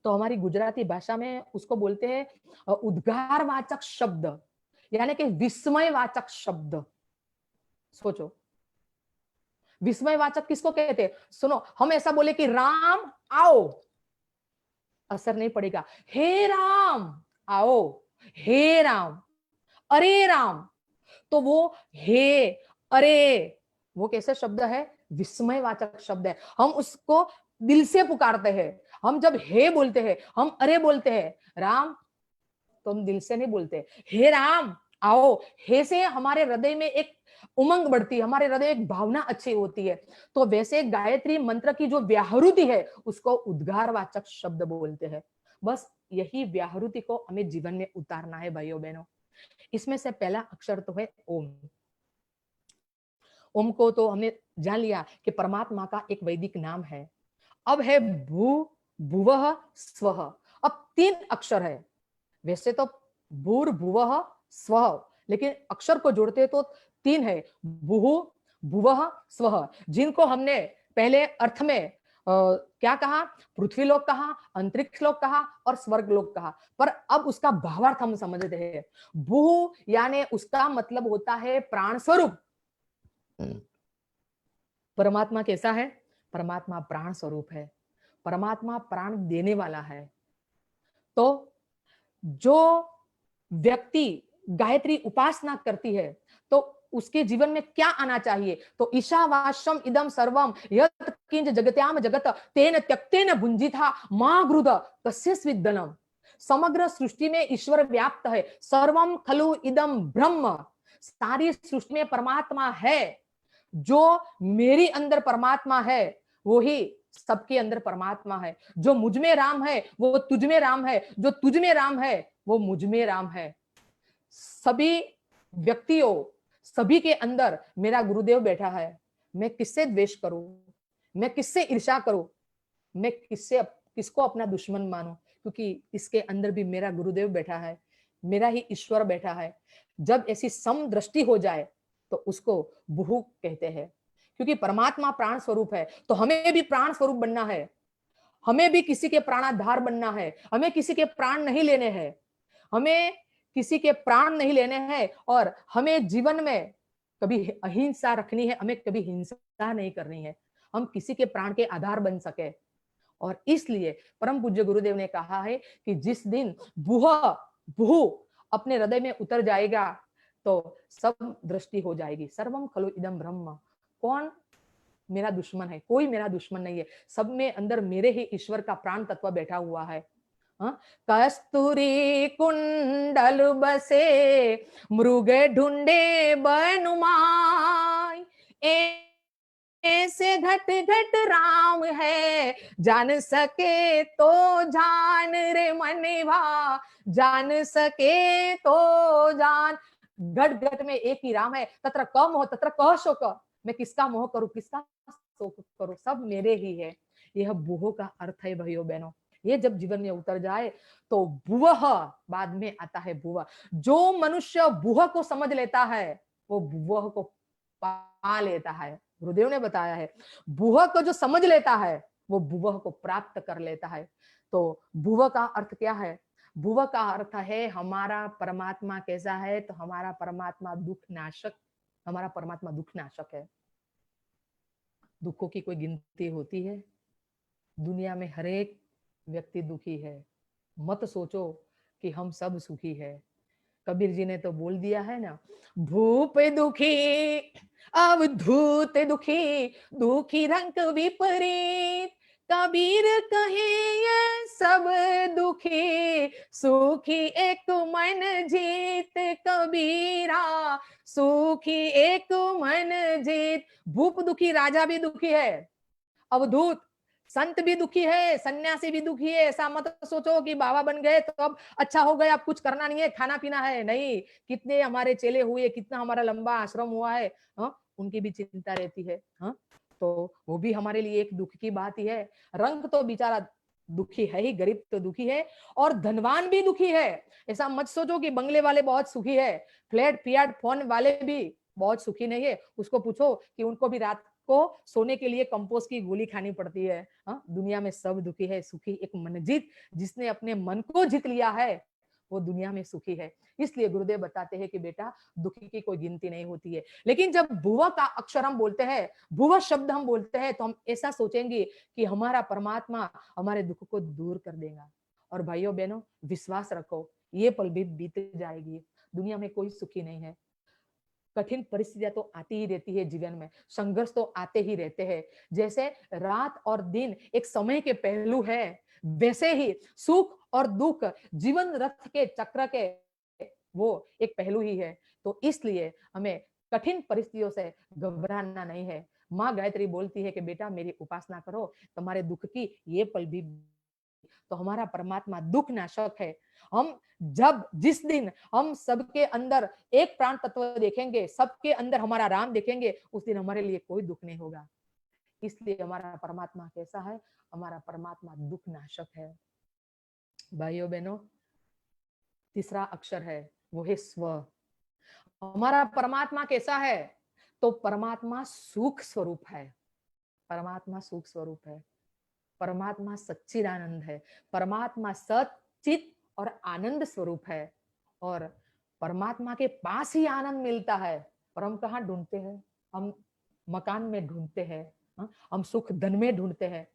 तो हमारी गुजराती भाषा में उसको बोलते हैं उद्गारवाचक शब्द, यानी कि विस्मयवाचक शब्द। सोचो, विस्मयवाचक किसको कहते हैं? सुनो, हम ऐसा बोले कि राम आओ, असर नहीं पड़ेगा। हे राम आओ, हे राम, अरे राम, तो वो हे अरे वो कैसे शब्द है, विस्मयवाचक शब्द है। हम उसको दिल से पुकारते हैं। हम जब हे बोलते हैं, हम अरे बोलते हैं, राम तो हम दिल से नहीं बोलते। हे राम आओ, हे से हमारे हृदय में एक उमंग बढ़ती है, हमारे हृदय एक भावना अच्छी होती है। तो वैसे गायत्री मंत्र की जो व्याहृति है उसको उद्गारवाचक शब्द बोलते हैं। बस यही व्याहृति को हमें जीवन में उतारना है भाइयों बहनों। इसमें से पहला अक्षर तो है ओम। ओम को तो हमने जान लिया कि परमात्मा का एक वैदिक नाम है। अब है भू, भुवः, स्वः। अब 3 अक्षर है। वैसे तो भूर भुवः स्वः, लेकिन अक्षर को जोड़ते हैं तो 3 है, भूहु भुवः स्वः, जिनको हमने पहले अर्थ में क्या कहा, पृथ्वी लोक कहा, अंतरिक्ष लोक कहा और स्वर्ग लोक कहा। पर अब उसका भावार्थ हम समझते हैं। भू यानी उसका मतलब होता है प्राण स्वरूप। परमात्मा कैसा है, परमात्मा प्राण स्वरूप है, परमात्मा प्राण देने वाला है। तो जो व्यक्ति गायत्री उपासना करती है तो उसके जीवन में क्या आना चाहिए, तो ईशावास्यम इदम सर्वम यत् किंच जगत्याम जगत तेन त्यक्तेन भुंजिता मां गृध कस्यस्वित् धनम। समग्र सृष्टि में ईश्वर व्याप्त है, सर्वम खलु इदम ब्रह्म, सारी सृष्टि में परमात्मा है। जो मेरी अंदर परमात्मा है वो ही सबके अंदर परमात्मा है। जो मुझ में राम है वो तुझ में राम है, जो तुझ में राम है वो मुझ में राम है। सभी व्यक्तियों, सभी के अंदर मेरा गुरुदेव बैठा है। मैं किससे द्वेष करूं, मैं किससे ईर्ष्या करूं, मैं किसको अपना दुश्मन मानूं, क्योंकि इसके अंदर भी मेरा गुरुदेव बैठा है, मेरा ही ईश्वर बैठा है। जब ऐसी सम दृष्टि हो जाए तो उसको बुहु कहते हैं। क्योंकि परमात्मा प्राण स्वरूप है तो हमें भी प्राण स्वरूप बनना है, हमें भी किसी के प्राणाधार बनना है। हमें किसी के प्राण नहीं लेने हैं, हमें किसी के प्राण नहीं लेने हैं, और हमें जीवन में कभी अहिंसा रखनी है, हमें कभी हिंसा नहीं करनी है। हम किसी के प्राण के आधार बन सके। और इसलिए परम पूज्य गुरुदेव ने कहा है कि जिस दिन बुह भू अपने हृदय में उतर जाएगा तो सब दृष्टि हो जाएगी। सर्वम खलु इदम ब्रह्म, कौन मेरा दुश्मन है, कोई मेरा दुश्मन नहीं है, सब में अंदर मेरे ही ईश्वर का प्राण तत्व बैठा हुआ है। कस्तूरी कुंडल बसे मृग ढूंढे बनुमाय, ऐसे घट घट राम है, जान सके तो जान रे मनवा, जान सके तो जान। घट घट में एक ही राम है, तत्र क मोह तत्र कह शोक। मैं किसका मोह करूं, किसका शोक करूं, सब मेरे ही है। यह बुह का अर्थ है भाइयों बहनों। ये जब जीवन में उतर जाए तो बुवह बाद में आता है बुवह। जो मनुष्य बुह को समझ लेता है वो बुवह को पा लेता है। गुरुदेव ने बताया है, भुवः को जो समझ लेता है वो भुवः को प्राप्त कर लेता है। तो भुवः का अर्थ क्या है? भुवः का अर्थ है हमारा परमात्मा कैसा है, तो हमारा परमात्मा दुख नाशक, हमारा परमात्मा दुख नाशक है। दुखों की कोई गिनती होती है? दुनिया में हर एक व्यक्ति दुखी है। मत सोचो कि हम सब सुखी है। कबीर जी ने तो बोल दिया है ना, भूप दुखी अवधूत दुखी, दुखी रंग विपरीत, कबीर कहे ये सब दुखी, सुखी एक मन जीत, कबीरा सुखी एक मन जीत। भूप दुखी, राजा भी दुखी है, अवधूत संत भी दुखी है, सन्यासी भी दुखी है। ऐसा मत सोचो कि बाबा बन गए तो अब अच्छा हो गया, अब कुछ करना नहीं है, खाना पीना है, नहीं। कितने हमारे चेले हुए, कितना हमारा लंबा आश्रम हुआ है, उनकी भी चिंता रहती है। तो वो भी हमारे लिए एक दुख की बात ही है। रंग तो बेचारा दुखी है ही, गरीब तो दुखी है, और धनवान भी दुखी है। ऐसा मत सोचो कि बंगले वाले बहुत सुखी है, फ्लैट फियाट फोन वाले भी बहुत सुखी नहीं है। उसको पूछो कि उनको भी रात को सोने के लिए कंपोस्ट की गोली खानी पड़ती है। दुनिया में सब दुखी है, सुखी एक मन जीत, जिसने अपने मन को जीत लिया है वो दुनिया में सुखी है। इसलिए गुरुदेव बताते हैं कि बेटा दुखी की कोई गिनती नहीं होती है। लेकिन जब भुव का अक्षर हम बोलते हैं, भुव शब्द हम बोलते हैं, तो हम ऐसा सोचेंगे कि हमारा परमात्मा हमारे दुख को दूर कर देगा। और भाइयों बहनों, विश्वास रखो, ये पल भी बीत जाएगी। दुनिया में कोई सुखी नहीं है। कठिन परिस्थितियां तो आती ही रहती है जीवन में, संघर्ष तो आते ही रहते हैं। जैसे रात और दिन एक समय के पहलू है, वैसे ही सुख और दुख जीवन रथ के चक्र के वो एक पहलू ही है। तो इसलिए हमें कठिन परिस्थितियों से घबराना नहीं है। माँ गायत्री बोलती है कि बेटा मेरी उपासना करो, तुम्हारे दुख की ये पल भी, तो हमारा परमात्मा दुख नाशक है। हम जब जिस दिन हम सबके अंदर एक प्राण तत्व देखेंगे, सबके अंदर हमारा राम देखेंगे, उस दिन हमारे लिए कोई दुख नहीं होगा। इसलिए हमारा परमात्मा कैसा है? हमारा परमात्मा दुख नाशक है। भाइयों बहनों, तीसरा अक्षर है वो है स्व। हमारा परमात्मा कैसा है? तो परमात्मा सुख स्वरूप है। परमात्मा सुख स्वरूप है। परमात्मा सच्चिदानंद है। परमात्मा सच्चित और आनंद स्वरूप है। और परमात्मा के पास ही आनंद मिलता है। और हम कहाँ ढूंढते हैं? हम मकान में ढूंढते हैं, हम सुख धन में ढूंढते हैं।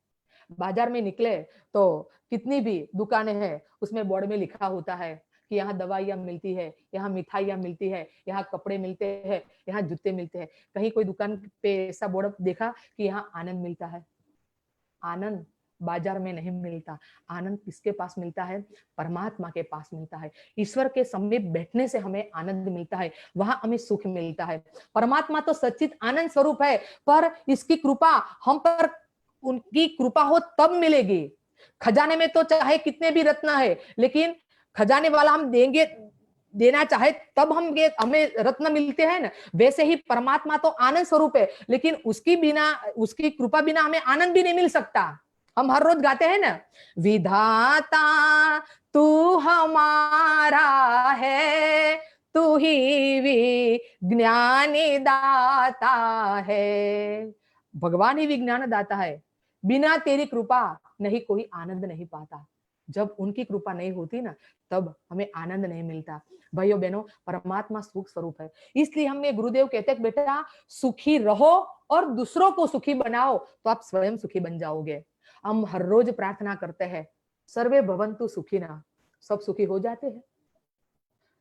बाजार में निकले तो कितनी भी दुकानें हैं, उसमें बोर्ड में लिखा होता है कि यहाँ दवाइयाँ मिलती है, यहाँ मिठाइयाँ मिलती है, यहाँ कपड़े मिलते हैं, यहाँ जूते मिलते हैं। कहीं कोई दुकान पे ऐसा बोर्ड देखा कि यहाँ आनंद मिलता है? आनंद बाजार में नहीं मिलता। आनंद किसके पास मिलता है? परमात्मा के पास मिलता है। ईश्वर के समीप बैठने से हमें आनंद मिलता है, वहां हमें सुख मिलता है। परमात्मा तो सच्चित आनंद स्वरूप है, पर इसकी कृपा हम पर, उनकी कृपा हो तब मिलेगी। खजाने में तो चाहे कितने भी रत्न है, लेकिन खजाने वाला हम देंगे, देना चाहे तब हम हमें रत्न मिलते हैं ना। वैसे ही परमात्मा तो आनंद स्वरूप है, लेकिन उसकी बिना, उसकी कृपा बिना हमें आनंद भी नहीं मिल सकता। हम हर रोज गाते हैं ना, विधाता तू हमारा है, तू ही विज्ञानी दाता है। भगवान ही विज्ञान दाता है। बिना तेरी कृपा नहीं कोई आनंद नहीं पाता। जब उनकी कृपा नहीं होती ना, तब हमें आनंद नहीं मिलता। भाइयों बहनों, परमात्मा सुख स्वरूप है। इसलिए हमें गुरुदेव कहते हैं बेटा सुखी रहो और दूसरों को सुखी बनाओ, तो आप स्वयं सुखी बन जाओगे। हम हर रोज प्रार्थना करते हैं, सर्वे भवन्तु सुखिनः, सब सुखी हो जाते हैं।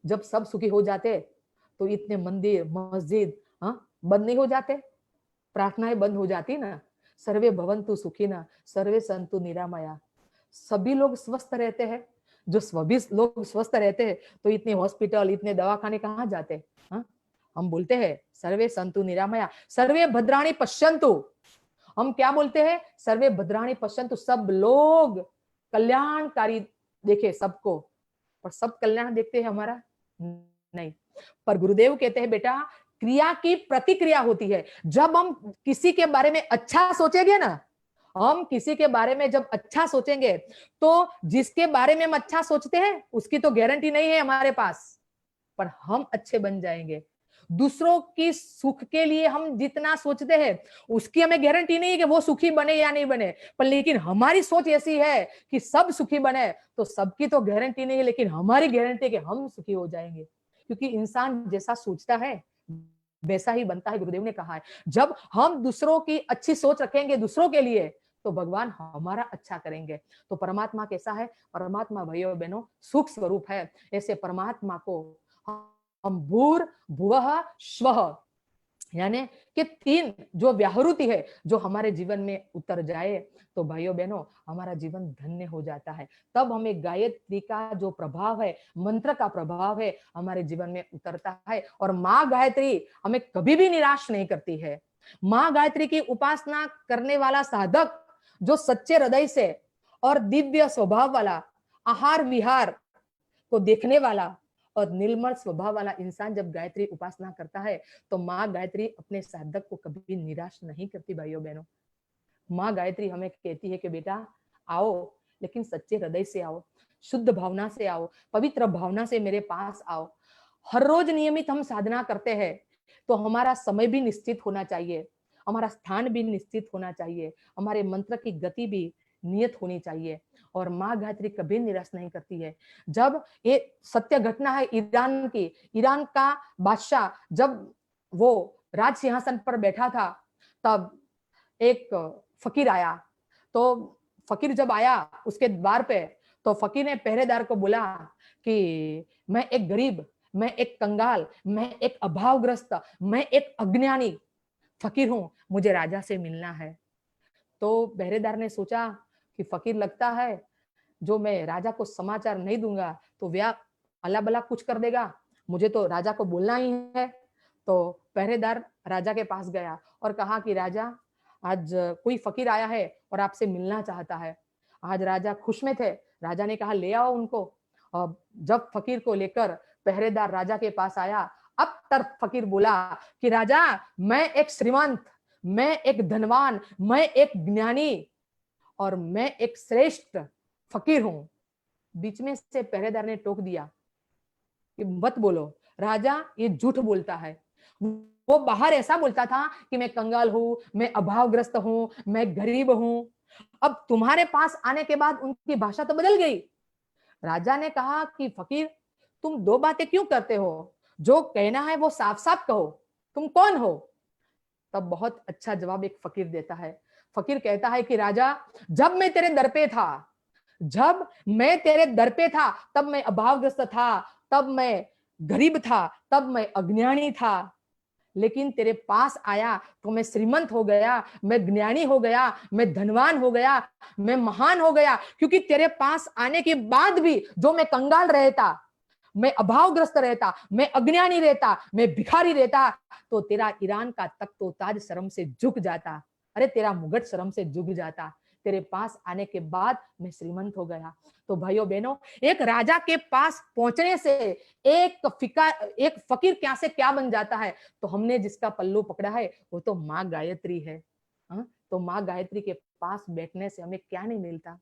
जब सब सुखी हो जाते तो इतने मंदिर मस्जिद बंद नहीं हो जाते, प्रार्थनाएं बंद हो जाती ना। सर्वे भवन्तु सुखिनः, सर्वे सन्तु निरामया, सभी लोग स्वस्थ रहते हैं। जो सभी लोग स्वस्थ रहते हैं तो इतने हॉस्पिटल, इतने दवाखाने कहाँ जाते? हम बोलते हैं सर्वे सन्तु निरामया, सर्वे भद्राणि पश्यन्तु। हम क्या बोलते हैं? सर्वे भद्राणि पश्यन्तु, सब लोग कल्याणकारी देखे सबको। पर सब कल्याण देखते हैं हमारा? नहीं। पर गुरुदेव कहते हैं बेटा क्रिया की प्रतिक्रिया होती है। जब हम किसी के बारे में अच्छा सोचेंगे ना, हम किसी के बारे में जब अच्छा सोचेंगे, तो जिसके बारे में हम अच्छा सोचते हैं उसकी तो गारंटी नहीं है हमारे पास, पर हम अच्छे बन जाएंगे। दूसरों की सुख के लिए हम जितना सोचते हैं उसकी हमें गारंटी नहीं है कि वो सुखी बने या नहीं बने, पर लेकिन हमारी सोच ऐसी है कि सब सुखी बने, तो सबकी तो गारंटी नहीं है, लेकिन हमारी गारंटी है कि हम सुखी हो जाएंगे, क्योंकि इंसान जैसा सोचता है वैसा ही बनता है, गुरुदेव ने कहा है। जब हम दूसरों की अच्छी सोच रखेंगे दूसरों के लिए, तो भगवान हमारा अच्छा करेंगे। तो परमात्मा कैसा है? परमात्मा भाइयों बहनों सुख स्वरूप है। ऐसे परमात्मा को हम भूर भुवः स्वः, यानी कि 3 जो व्याहृति है जो हमारे जीवन में उतर जाए, तो भाइयों बहनों हमारा जीवन धन्य हो जाता है। तब हमें गायत्री का जो प्रभाव है, मंत्र का प्रभाव है, हमारे जीवन में उतरता है। और माँ गायत्री हमें कभी भी निराश नहीं करती है। माँ गायत्री की उपासना करने वाला साधक जो सच्चे हृदय से और दिव्य स्वभाव वाला, आहार विहार को देखने वाला और निर्मल स्वभाव वाला इंसान जब गायत्री उपासना करता है, तो माँ गायत्री अपने साधक को कभी निराश नहीं करती। भाइयों बहनों, माँ गायत्री हमें कहती है कि बेटा आओ, लेकिन सच्चे हृदय से आओ, शुद्ध भावना से आओ, पवित्र भावना से मेरे पास आओ। हर रोज नियमित हम साधना करते हैं, तो हमारा समय भी निश्चित होना चाहिए, हमारा स्थान भी निश्चित होना चाहिए, हमारे मंत्र की गति भी नियत होनी चाहिए। और माँ गायत्री कभी निराश नहीं करती है। जब ये सत्य घटना है ईरान की, ईरान का बादशाह जब वो राज सिंहासन पर बैठा था, तब एक फकीर आया। तो फकीर जब आया उसके द्वार पे, तो फकीर ने पहरेदार को बोला कि मैं एक गरीब, मैं एक कंगाल, मैं एक अभावग्रस्त, मैं एक अज्ञानी फकीर हूं, मुझे राजा से मिलना है। तो पहरेदार ने सोचा कि फकीर लगता है जो मैं राजा को समाचार नहीं दूंगा तो वह अल्लाह बला कुछ कर देगा, मुझे तो राजा को बोलना ही है। तो पहरेदार राजा के पास गया और कहा कि राजा, आज कोई फकीर आया है और आपसे मिलना चाहता है। आज राजा खुश में थे। राजा ने कहा ले आओ उनको। और जब फकीर को लेकर पहरेदार राजा के पास आया, अब तक फकीर बोला कि राजा, मैं एक श्रीमंत, मैं एक धनवान, मैं एक ज्ञानी और मैं एक श्रेष्ठ फकीर हूं। बीच में से पहरेदार ने टोक दिया कि मत बोलो, राजा ये झूठ बोलता है। वो बाहर ऐसा बोलता था कि मैं कंगाल हूं, मैं अभावग्रस्त हूं, मैं गरीब हूं। अब तुम्हारे पास आने के बाद उनकी भाषा तो बदल गई। राजा ने कहा कि फकीर, तुम 2 बातें क्यों करते हो? जो कहना है वो साफ साफ कहो, तुम कौन हो? तब बहुत अच्छा जवाब एक फकीर देता है। फकीर कहता है कि राजा, जब मैं तेरे दर पे था, जब मैं तेरे दर पे था, तब मैं अभावग्रस्त था, तब मैं गरीब था, तब मैं अज्ञानी था। लेकिन तेरे पास आया तो मैं श्रीमंत हो गया, मैं ज्ञानी हो गया, मैं धनवान हो गया, मैं महान हो गया। क्योंकि तेरे पास आने के बाद भी जो मैं कंगाल रहता, मैं अभावग्रस्त रहता, मैं अज्ञानी रहता, मैं भिखारी रहता, तो तेरा ईरान का तख्तो ताज शर्म से झुक जाता। अरे तेरा मुगट शर्म से झुक जाता। तेरे पास आने के बाद मैं श्रीमंत हो गया। तो भाइयों बहनों, एक राजा के पास पहुंचने से एक फकीर क्या से क्या बन जाता है। तो हमने जिसका पल्लू पकड़ा है वो तो माँ गायत्री है। हाँ? तो माँ गायत्री के पास बैठने से हमें क्या नहीं मिलता?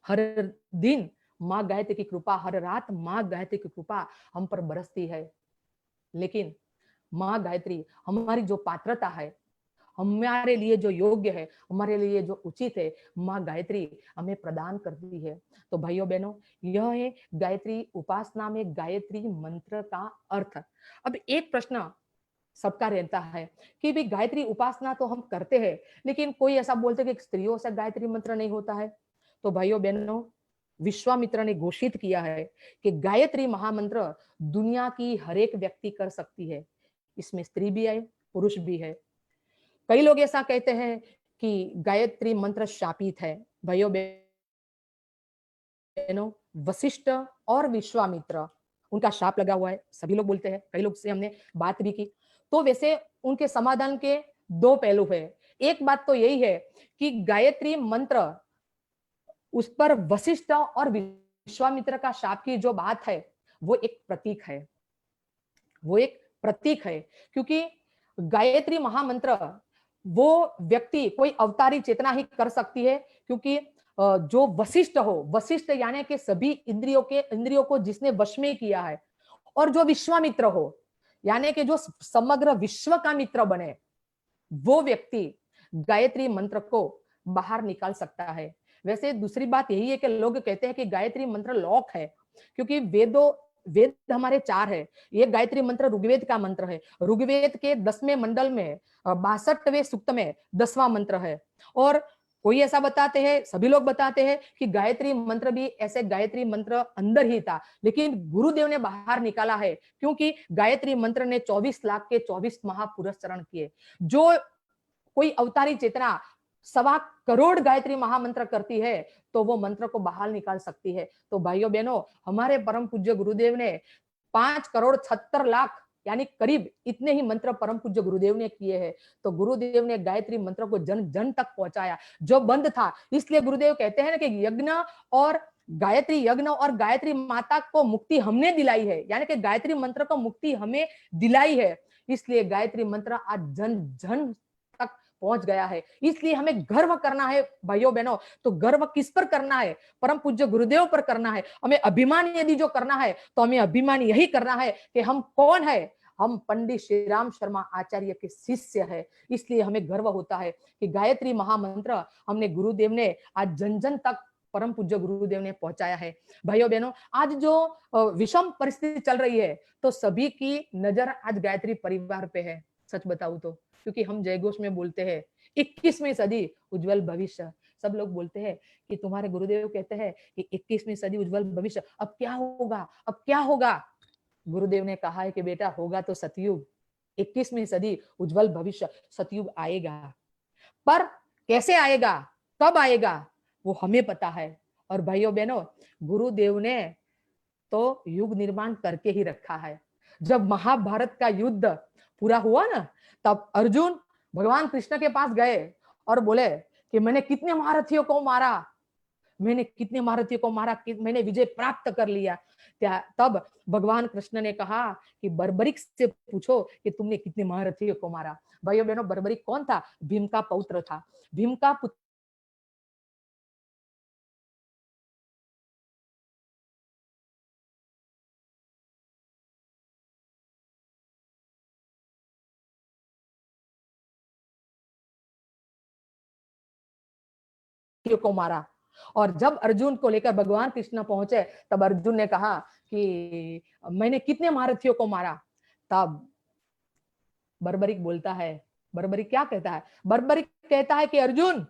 हर दिन माँ गायत्री की कृपा, हर रात माँ गायत्री की कृपा हम पर बरसती है। लेकिन माँ गायत्री हमारी जो पात्रता है, हमारे लिए जो योग्य है, हमारे लिए जो उचित है, माँ गायत्री हमें प्रदान करती है। तो भाइयों बहनों, यह है गायत्री उपासना में गायत्री मंत्र का अर्थ। अब एक प्रश्न सबका रहता है कि भी गायत्री उपासना तो हम करते हैं, लेकिन कोई ऐसा बोलते कि स्त्रियों से गायत्री मंत्र नहीं होता है। तो भाइयों बहनों, विश्वामित्र ने घोषित किया है कि गायत्री महामंत्र दुनिया की हर एक व्यक्ति कर सकती है। इसमें स्त्री भी है, पुरुष भी है। कई लोग ऐसा कहते हैं कि गायत्री मंत्र शापित है। भाइयों बहनों, वशिष्ठ और विश्वामित्र, उनका शाप लगा हुआ है, सभी लोग बोलते हैं। कई लोग से हमने बात भी की। तो वैसे उनके समाधान के 2 पहलू है। एक बात तो यही है कि गायत्री मंत्र, उस पर वशिष्ठ और विश्वामित्र का शाप की जो बात है, वो एक प्रतीक है, वो एक प्रतीक है। क्योंकि गायत्री महामंत्र वो व्यक्ति, कोई अवतारी चेतना ही कर सकती है। क्योंकि जो वशिष्ठ हो, वशिष्ठ यानी कि सभी इंद्रियों को जिसने वश में किया है, और जो विश्वामित्र हो, यानी कि जो समग्र विश्व का मित्र बने, वो व्यक्ति गायत्री मंत्र को बाहर निकाल सकता है। वैसे दूसरी बात यही है कि लोग कहते हैं कि गायत्री मंत्र लॉक है, क्योंकि वेद हमारे 4 है। ये गायत्री मंत्र ऋग्वेद का मंत्र है। ऋग्वेद के 10वें मंडल में 62वें सूक्त में 10वां मंत्र है। और कोई ऐसा बताते हैं, सभी लोग बताते हैं कि गायत्री मंत्र भी ऐसे गायत्री मंत्र अंदर ही था, लेकिन गुरुदेव ने बाहर निकाला है, क्योंकि गायत्री मंत्र ने 24 लाख के 24 महापुरुष चरण किए। जो कोई अवतारी चेतना 1.25 करोड़ गायत्री महामंत्र करती है, तो वो मंत्र को बाहर निकाल सकती है। तो भाइयों बहनों, हमारे परम पूज्य गुरुदेव ने 5,76,00,000 यानी करीब इतने ही मंत्र परम पूज्य गुरुदेव ने किए हैं। तो गुरुदेव ने गायत्री मंत्र को जन जन तक पहुंचाया, जो बंद था। इसलिए गुरुदेव कहते हैं ना कि यज्ञ और गायत्री माता को मुक्ति हमने दिलाई है, यानी कि गायत्री मंत्र को मुक्ति हमें दिलाई है। इसलिए गायत्री मंत्र आज जन जन तक पहुंच गया है। इसलिए हमें गर्व करना है भाइयों बहनों। तो गर्व किस पर करना है? परम पूज्य गुरुदेव पर करना है। हमें अभिमान यदि जो करना है, तो हमें अभिमान यही करना है कि हम कौन है? हम पंडित श्री राम शर्मा आचार्य के शिष्य है। इसलिए हमें गर्व होता है कि गायत्री महामंत्र हमने गुरुदेव ने आज जन जन तक परम पूज्य गुरुदेव ने पहुंचाया है। भाइयों बहनों, आज जो विषम परिस्थिति चल रही है, तो सभी की नजर आज गायत्री परिवार पे है। सच बताऊं तो, क्योंकि हम जयघोष में बोलते हैं 21वीं सदी उज्जवल भविष्य। सब लोग बोलते हैं कि तुम्हारे गुरुदेव कहते हैं कि 21वीं सदी उज्जवल भविष्य, अब क्या होगा, अब क्या होगा? गुरुदेव ने कहा है कि बेटा होगा तो सतयुग, 21वीं सदी उज्जवल भविष्य, सतयुग आएगा। पर कैसे आएगा, कब आएगा, वो हमें पता है। और भाइयों बहनों, गुरुदेव ने तो युग निर्माण करके ही रखा है। जब महाभारत का युद्ध पूरा हुआ ना, तब अर्जुन भगवान कृष्ण के पास गए और बोले कि मैंने कितने महारथियों को मारा, मैंने विजय प्राप्त कर लिया। तब भगवान कृष्ण ने कहा कि बर्बरिक से पूछो कि तुमने कितने महारथियों को मारा। भाइयों बहनों, बर्बरिक कौन था? भीम का पौत्र था। भीम का पुत्र को मारा। और जब अर्जुन को लेकर भगवान कृष्ण पहुंचे, तब अर्जुन ने कहा कि मैंने कितने महारथियों को मारा। तब बर्बरिक बोलता है, बर्बरिक क्या कहता है? बर्बरिक कहता है कि अर्जुन,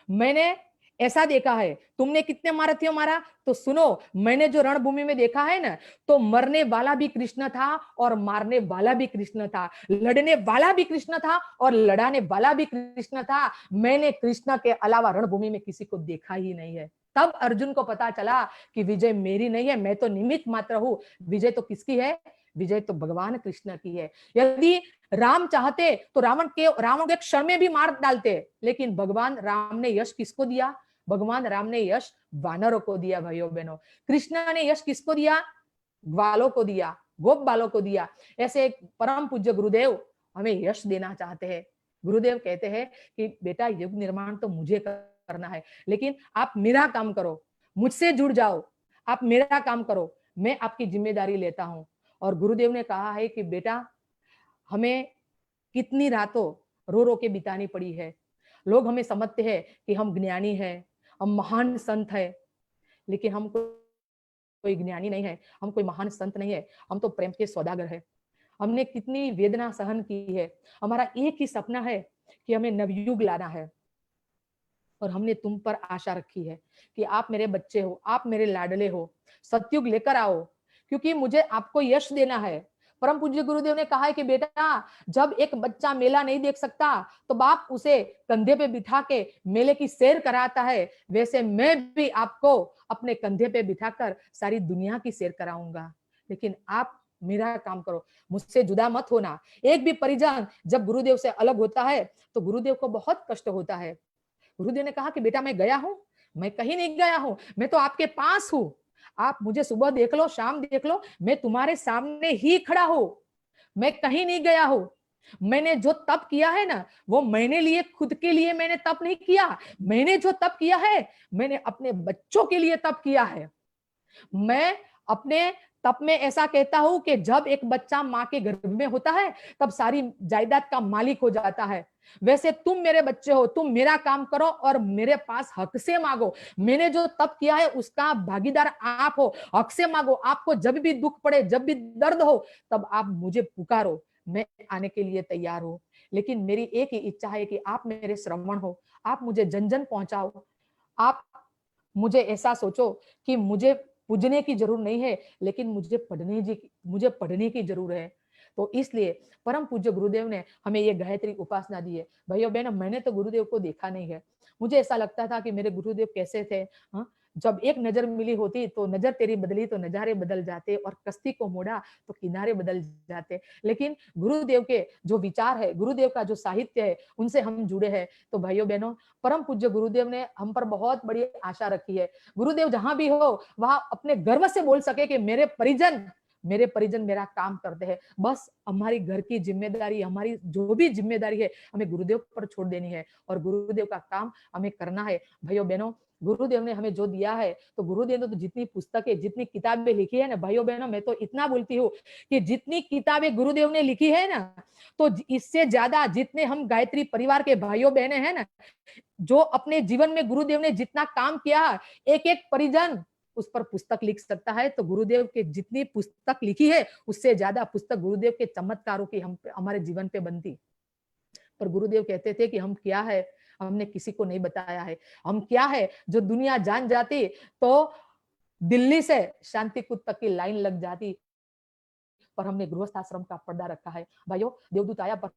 मैंने ऐसा देखा है, तुमने कितने महारथियों मारा? तो सुनो, मैंने जो रणभूमि में देखा है ना, तो मरने वाला भी कृष्ण था और मारने वाला भी कृष्ण था, लड़ने वाला भी कृष्ण था और लड़ाने वाला भी कृष्ण था। मैंने कृष्ण के अलावा रणभूमि में किसी को देखा ही नहीं है। तब अर्जुन को पता चला कि विजय मेरी नहीं है, मैं तो निमित्त मात्र हूं। विजय तो किसकी है? विजय तो भगवान कृष्ण की है। यदि राम चाहते तो रावण को एक क्षण में भी मार डालते, लेकिन भगवान राम ने यश किसको दिया? भगवान राम ने यश वानरों को दिया। भाइयों बहनों, कृष्ण ने यश किसको दिया? ग्वालों को दिया, गोप बालों को दिया। ऐसे एक परम पूज्य गुरुदेव हमें यश देना चाहते हैं। गुरुदेव कहते हैं कि बेटा, युग निर्माण तो मुझे करना है, लेकिन आप मेरा काम करो, मुझसे जुड़ जाओ, आप मेरा काम करो, मैं आपकी जिम्मेदारी लेता हूं। और गुरुदेव ने कहा है कि बेटा, हमें कितनी रातों रो रो के बितानी पड़ी है। लोग हमें समझते हैं कि हम ज्ञानी हैं, हम महान संत हैं, लेकिन हम कोई ज्ञानी नहीं है, हम कोई महान संत नहीं है, हम तो प्रेम के सौदागर है। हमने कितनी वेदना सहन की है। हमारा एक ही सपना है कि हमें नवयुग लाना है। और हमने तुम पर आशा रखी है कि आप मेरे बच्चे हो, आप मेरे लाडले हो, सतयुग लेकर आओ, क्योंकि मुझे आपको यश देना है। परम पूज्य गुरुदेव ने कहा है कि बेटा, जब एक बच्चा मेला नहीं देख सकता तो बाप उसे कंधे पे बिठा के मेले की सैर कराता है, वैसे मैं भी आपको अपने कंधे पे बिठाकर सारी दुनिया की सैर कराऊंगा। लेकिन आप मेरा काम करो, मुझसे जुदा मत होना। एक भी परिजन जब गुरुदेव से अलग होता है तो गुरुदेव को बहुत कष्ट होता है। गुरुदेव ने कहा कि बेटा, मैं गया हूं? मैं कहीं नहीं गया हूं, मैं तो आपके पास हूं। आप मुझे सुबह देख लो, शाम देख लो, मैं तुम्हारे सामने ही खड़ा हूं, मैं कहीं नहीं गया हूं। मैंने जो तप किया है ना, वो मैंने लिए, खुद के लिए मैंने तप नहीं किया। मैंने जो तप किया है, मैंने अपने बच्चों के लिए तप किया है। मैं अपने तब मैं ऐसा कहता हूं कि जब एक बच्चा माँ के गर्भ में होता है तब सारी जायदाद का मालिक हो जाता है। वैसे तुम मेरे बच्चे हो, तुम मेरा काम करो और मेरे पास हक से मांगो। मैंने जो तब किया है उसका भागीदार आप हो। हक से मांगो। आपको जब भी दुख पड़े, जब भी दर्द हो, तब आप मुझे पुकारो, मैं आने के लिए तैयार हूं। लेकिन मेरी एक ही इच्छा है कि आप मेरे श्रवण हो, आप मुझे जन जन पहुंचाओ। आप मुझे ऐसा सोचो कि मुझे पूजने की जरूर नहीं है, लेकिन मुझे पढ़ने की जरूर है। तो इसलिए परम पूज्य गुरुदेव ने हमें ये गायत्री उपासना दी है। भाइयों बहनों, मैंने तो गुरुदेव को देखा नहीं है। मुझे ऐसा लगता था कि मेरे गुरुदेव कैसे थे, हाँ? जब एक नजर मिली होती तो नजर तेरी बदली तो नजारे बदल जाते, और कश्ती को मोड़ा तो किनारे बदल जाते। लेकिन गुरुदेव के जो विचार है, गुरुदेव का जो साहित्य है, उनसे हम जुड़े हैं। तो भाइयों बहनों, परम पूज्य गुरुदेव ने हम पर बहुत बड़ी आशा रखी है। गुरुदेव जहां भी हो वहां अपने गर्व से बोल सके कि मेरे परिजन मेरा काम करते हैं। बस हमारी घर की जिम्मेदारी, हमारी जो भी जिम्मेदारी है, हमें गुरुदेव पर छोड़ देनी है और गुरुदेव का काम हमें करना है। भाइयों बहनों, गुरुदेव ने हमें जो दिया है, तो गुरुदेव ने तो जितनी पुस्तकें, जितनी किताबें लिखी है ना, भाइयों बहनों, मैं तो इतना बोलती हूँ कि जितनी किताबें गुरुदेव ने लिखी है ना, तो इससे ज्यादा जितने हम गायत्री परिवार के भाइयों बहने हैं ना, जो अपने जीवन में गुरुदेव ने जितना काम किया, एक एक परिजन उस पर पुस्तक लिख सकता है। तो गुरुदेव के जितनी पुस्तक लिखी है, उससे ज्यादा पुस्तक गुरुदेव के चमत्कारों की हमारे जीवन पे बनती। पर गुरुदेव कहते थे कि हम क्या है, हमने किसी को नहीं बताया है। हम क्या है, जो दुनिया जान जाती तो दिल्ली से शांति कूट तक की लाइन लग जाती। पर हमने गृहस्थ आश्रम का पर्दा रखा है। भाइयों, देवदूत आया पर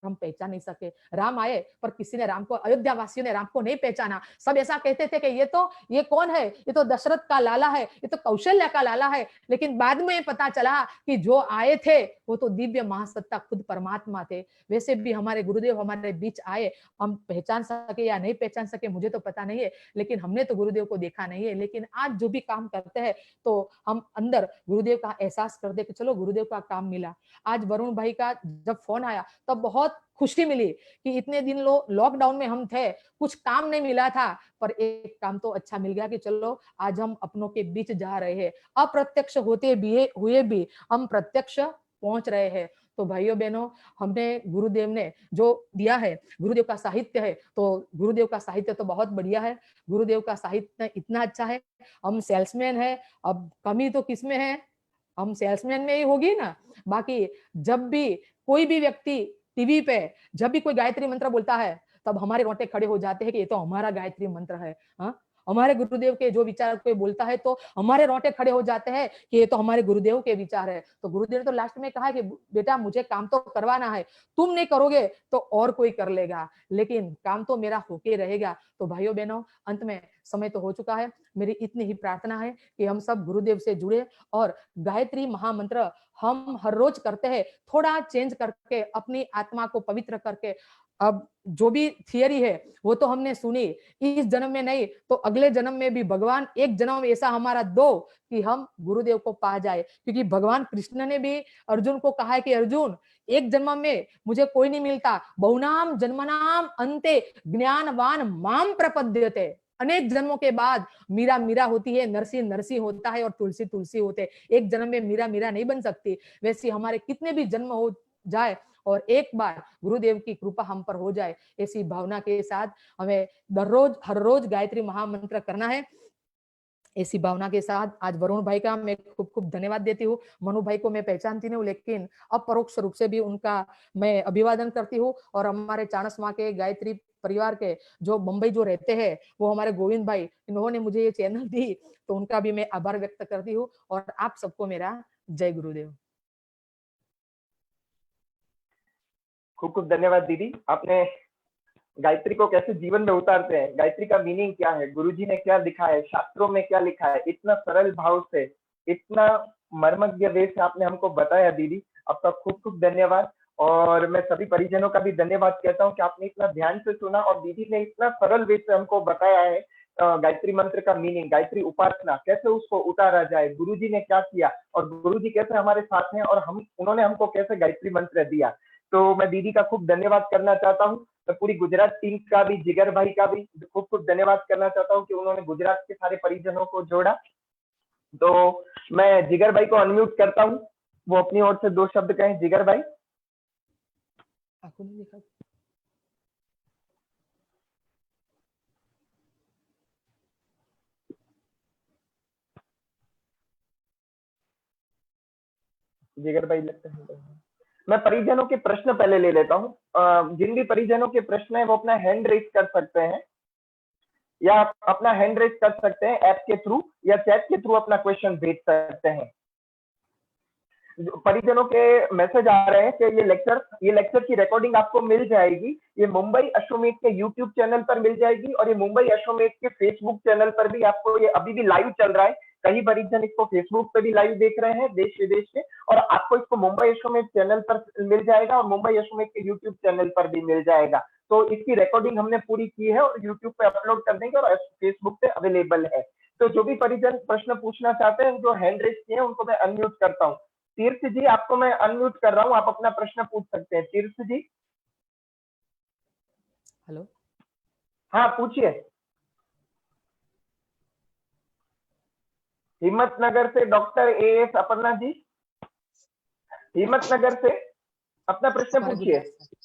हम पहचान नहीं सके। राम आए पर किसी ने राम को, अयोध्या वासियों ने राम को नहीं पहचाना। सब ऐसा कहते थे कि ये कौन है, ये तो दशरथ का लाला है, ये तो कौशल्या का लाला है। लेकिन बाद में पता चला कि जो आए थे वो तो दिव्य महासत्ता खुद परमात्मा थे। वैसे भी हमारे गुरुदेव हमारे बीच आए, हम पहचान सके या नहीं पहचान सके मुझे तो पता नहीं है, लेकिन हमने तो गुरुदेव को देखा नहीं है। लेकिन आज जो भी काम करते हैं तो हम अंदर गुरुदेव का एहसास करते कि चलो गुरुदेव का काम मिला। आज वरुण भाई का जब फोन आया तब बहुत खुशी मिली कि इतने दिन लॉकडाउन में हम थे, कुछ काम नहीं मिला था, पर एक काम तो अच्छा मिल गया कि चलो आज हम अपनों के बीच जा रहे हैं। अप्रत्यक्ष होते भी हुए भी हम प्रत्यक्ष पहुंच रहे हैं। तो भाइयों बहनों, हमने गुरुदेव ने जो दिया है, गुरुदेव का साहित्य है, तो गुरुदेव का साहित्य तो बहुत बढ़िया है। गुरुदेव का साहित्य इतना अच्छा है। हम सेल्समैन है, अब कमी तो किसमें है, हम सेल्समैन में ही होगी ना। बाकी जब भी कोई भी व्यक्ति टीवी पे जब भी कोई गायत्री मंत्र बोलता है, तब हमारे रोंगटे खड़े हो जाते हैं कि ये तो हमारा गायत्री मंत्र है। हाँ, हमारे गुरुदेव के जो विचार कोई बोलता है तो हमारे रोंगटे खड़े हो जाते हैं कि ये तो हमारे गुरुदेव के विचार है। तो गुरुदेव ने तो लास्ट में कहा कि बेटा मुझे काम तो करवाना है, तुम नहीं करोगे तो और कोई कर लेगा, लेकिन काम तो मेरा होके रहेगा। तो भाइयों बहनों, अंत में समय तो हो चुका है। मेरी इतनी ही प्रार्थना है कि हम सब गुरुदेव से जुड़े और गायत्री महामंत्र हम हर रोज करते हैं, थोड़ा चेंज करके अपनी आत्मा को पवित्र करके। अब जो भी थियरी है वो तो हमने सुनी, इस जन्म में नहीं तो अगले जन्म में भी भगवान एक जन्म ऐसा हमारा दो कि हम गुरुदेव को पा जाए। क्योंकि भगवान कृष्ण ने भी अर्जुन को कहा है कि अर्जुन, एक जन्म में मुझे कोई नहीं मिलता, बहुनाम जन्मनाम अंते ज्ञानवान माम प्रपद्यते। अनेक जन्मों के बाद मीरा मीरा होती है, नरसिंह नरसिंह होता है और तुलसी तुलसी होते। एक जन्म में मीरा मीरा नहीं बन सकती। वैसे हमारे कितने भी जन्म हो जाए और एक बार गुरुदेव की कृपा हम पर हो जाए, ऐसी भावना के साथ हमें हर रोज गायत्री महामंत्र करना है। ऐसी भावना के साथ आज वरुण भाई का मैं खूब खूब धन्यवाद देती हूँ। मनु भाई को मैं पहचानती नहीं हूँ, लेकिन अपरोक्ष रूप से भी उनका मैं अभिवादन करती हूँ। और हमारे चाणस माँ के गायत्री परिवार के जो मुंबई जो रहते हैं, वो हमारे गोविंद भाई, इन्होंने मुझे ये चैनल दी, तो उनका भी मैं आभार व्यक्त करती हूँ। और आप सबको मेरा जय गुरुदेव। खूब खूब धन्यवाद दीदी। आपने गायत्री को कैसे जीवन में उतारते हैं, गायत्री का मीनिंग क्या है, गुरुजी ने क्या लिखा है, शास्त्रों में क्या लिखा है, इतना सरल भाव से, इतना मर्मज्ञ वे से आपने हमको बताया दीदी। आपका खूब खूब धन्यवाद। और मैं सभी परिजनों का भी धन्यवाद कहता हूँ कि आपने इतना ध्यान से सुना और दीदी ने इतना सरल वे से हमको बताया है गायत्री मंत्र का मीनिंग, गायत्री उपासना कैसे उसको उतारा जाए, गुरुजी ने क्या किया और गुरुजी कैसे हमारे साथ हैं और उन्होंने हमको कैसे गायत्री मंत्र दिया। तो मैं दीदी का खूब धन्यवाद करना चाहता हूँ। मैं पूरी गुजरात टीम का भी, जिगर भाई का भी खूब खूब धन्यवाद करना चाहता हूँ कि उन्होंने गुजरात के सारे परिजनों को जोड़ा। तो मैं जिगर भाई को अनम्यूट करता हूँ, वो अपनी ओर से 2 शब्द कहें। जिगर भाई। आपको नहीं दिखा? जिगर भाई लगता है। मैं परिजनों के प्रश्न पहले ले लेता हूँ। जिन भी परिजनों के प्रश्न है वो अपना हैंड रेज कर सकते हैं, या आप अपना हैंड रेज कर सकते हैं ऐप के थ्रू, या चैट के थ्रू अपना क्वेश्चन भेज सकते हैं। परिजनों के मैसेज आ रहे हैं कि ये लेक्चर की रिकॉर्डिंग आपको मिल जाएगी। ये मुंबई अश्वमेध के यूट्यूब चैनल पर मिल जाएगी, और ये मुंबई अश्वमेध के फेसबुक चैनल पर भी आपको, ये अभी भी लाइव चल रहा है। कई परिजन इसको फेसबुक पे भी लाइव देख रहे हैं देश विदेश के, और आपको इसको मुंबई अश्वमेध चैनल पर मिल जाएगा, और मुंबई अश्वमेध के यूट्यूब चैनल पर भी मिल जाएगा। तो इसकी रिकॉर्डिंग हमने पूरी की है और यूट्यूब पे अपलोड कर देंगे, और फेसबुक पे अवेलेबल है। तो जो भी परिजन प्रश्न पूछना चाहते हैं, जो हैंड रेज किए हैं, उनको मैं अनम्यूट करता हूँ। तीर्थ जी, आपको मैं अनम्यूट कर रहा हूँ, आप अपना प्रश्न पूछ सकते हैं। तीर्थ जी। हेलो। हाँ, पूछिए। हिम्मतनगर से डॉक्टर एएस अपर्णा जी, हिम्मतनगर से अपना प्रश्न हमारे पूछिए। गुजरात से।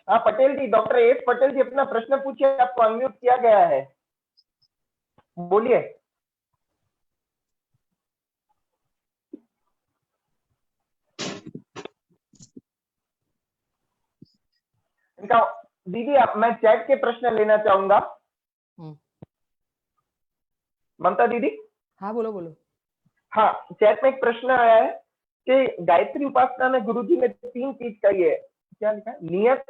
हाँ, पटेल जी, डॉक्टर एएस पटेल जी, अपना प्रश्न पूछिए, आपको अनम्यूट किया गया है, बोलिए। इनका दीदी, आप, मैं चैट के प्रश्न लेना चाहूंगा। हम्म। ममता दीदी। हाँ, बोलो बोलो। हाँ, चैट में एक प्रश्न आया है कि गायत्री उपासना में गुरुजी ने 3 चीज कही है। क्या लिखा है? नियत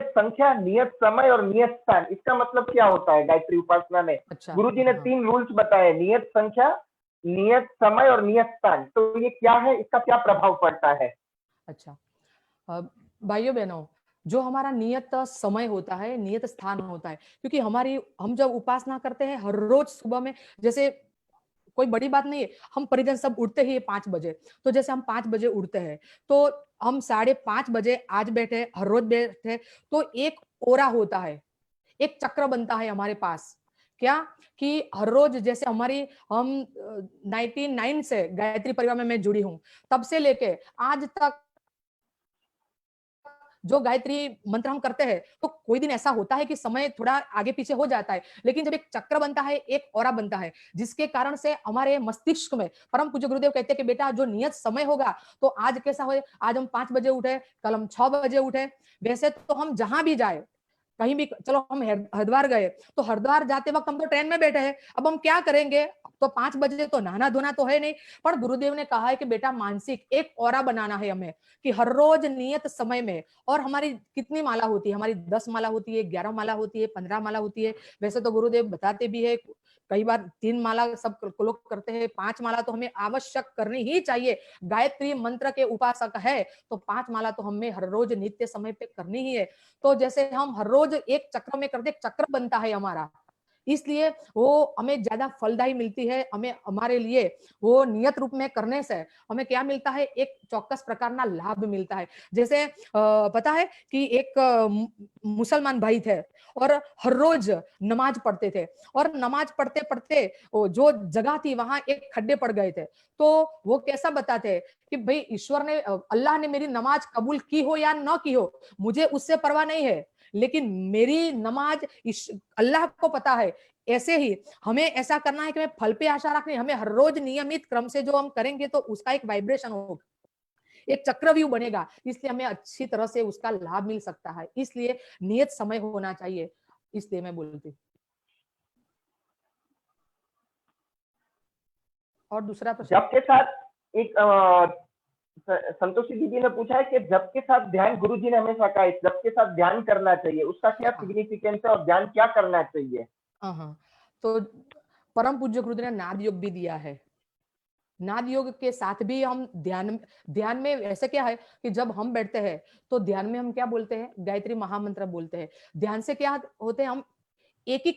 संख्या, नियत समय और नियत स्थान। इसका मतलब क्या होता है गायत्री उपासना में? अच्छा, गुरुजी ने हाँ। 3 रूल्स बताए, नियत संख्या, नियत समय और नियत स्थान। तो ये क्या है, इसका क्या प्रभाव पड़ता है? अच्छा, भाइयों बहनों, जो हमारा नियत समय होता है, नियत स्थान होता है, क्योंकि हम जब उपासना करते हैं हर रोज सुबह में, जैसे कोई बड़ी बात नहीं है, हम परिजन सब उठते ही 5 बजे। तो जैसे हम 5 बजे उठते हैं, तो हम 5:30 बजे आज बैठे, हर रोज बैठे, तो एक ओरा होता है, एक चक्र बनता है हमारे पास। क्या कि हर रोज जैसे हम 99 से गायत्री परिवार में मैं जुड़ी हूं, तब से लेके आज तक जो गायत्री मंत्र हम करते हैं, तो कोई दिन ऐसा होता है कि समय थोड़ा आगे पीछे हो जाता है, लेकिन जब एक चक्र बनता है, एक ओरा बनता है, जिसके कारण से हमारे मस्तिष्क में, परम पूज्य गुरुदेव कहते हैं कि बेटा जो नियत समय होगा, तो आज कैसा हो, आज हम 5 बजे उठे, कल हम 6 बजे उठे। वैसे तो हम जहां भी जाए, कहीं भी, चलो हम हरिद्वार गए, तो हरिद्वार जाते वक्त हम तो ट्रेन में बैठे हैं, अब हम क्या करेंगे? तो 5 बजे तो नहाना धोना तो है नहीं, पर गुरुदेव ने कहा है कि बेटा मानसिक एक औरा बनाना है हमें, कि हर रोज नियत समय में। और हमारी कितनी माला होती है? हमारी 10 माला होती है, 11 माला होती है, 15 माला होती है। वैसे तो गुरुदेव बताते भी है, कई बार 3 माला सब लोग करते हैं, 5 माला तो हमें आवश्यक करनी ही चाहिए। गायत्री मंत्र के उपासक है तो 5 माला तो हमें हर रोज नित्य समय पे करनी ही है। तो जैसे हम हर रोज एक चक्र में करते, एक चक्र बनता है हमारा, इसलिए वो हमें ज्यादा फलदायी मिलती है। हमें हमारे लिए वो नियत रूप में करने से हमें क्या मिलता है? एक चौक्कस प्रकार का लाभ मिलता है। जैसे पता है कि एक मुसलमान भाई थे, और हर रोज नमाज पढ़ते थे, और नमाज पढ़ते पढ़ते जो जगह थी वहां एक खड्डे पड़ गए थे। तो वो कैसा बताते हैं कि भाई ईश्वर ने, अल्लाह ने मेरी नमाज कबूल की हो या ना की हो, मुझे उससे परवाह नहीं है, लेकिन मेरी नमाज अल्लाह को पता है। ऐसे ही हमें ऐसा करना है कि हमें फल पे आशा रखनी है। हमें हर रोज नियमित क्रम से जो हम करेंगे, तो उसका एक वाइब्रेशन होगा, एक चक्रव्यूह बनेगा, इसलिए हमें अच्छी तरह से उसका लाभ मिल सकता है। इसलिए नियत समय होना चाहिए, इसलिए मैं बोलती हूँ। और दूसरा प्रश्न? जब के साथ एक संतोषी दीदी ने पूछा है कि जब के साथ ध्यान, गुरुजी ने हमेशा कहा है जब के साथ ध्यान करना चाहिए, उसका क्या हाँ सिग्निफिकेंस है और ध्यान क्या करना चाहिए? हाँ हाँ। तो परम पूज्य गुरुदेव ने नाद योग भी दिया है। नाद योग के साथ भी हम ध्यान में ऐसे क्या है कि जब हम बैठते हैं, तो ध्यान में हम क्या बोलते हैं? गायत्री महामंत्र बोलते हैं। ध्यान से क्या होते हैं? हम एक ही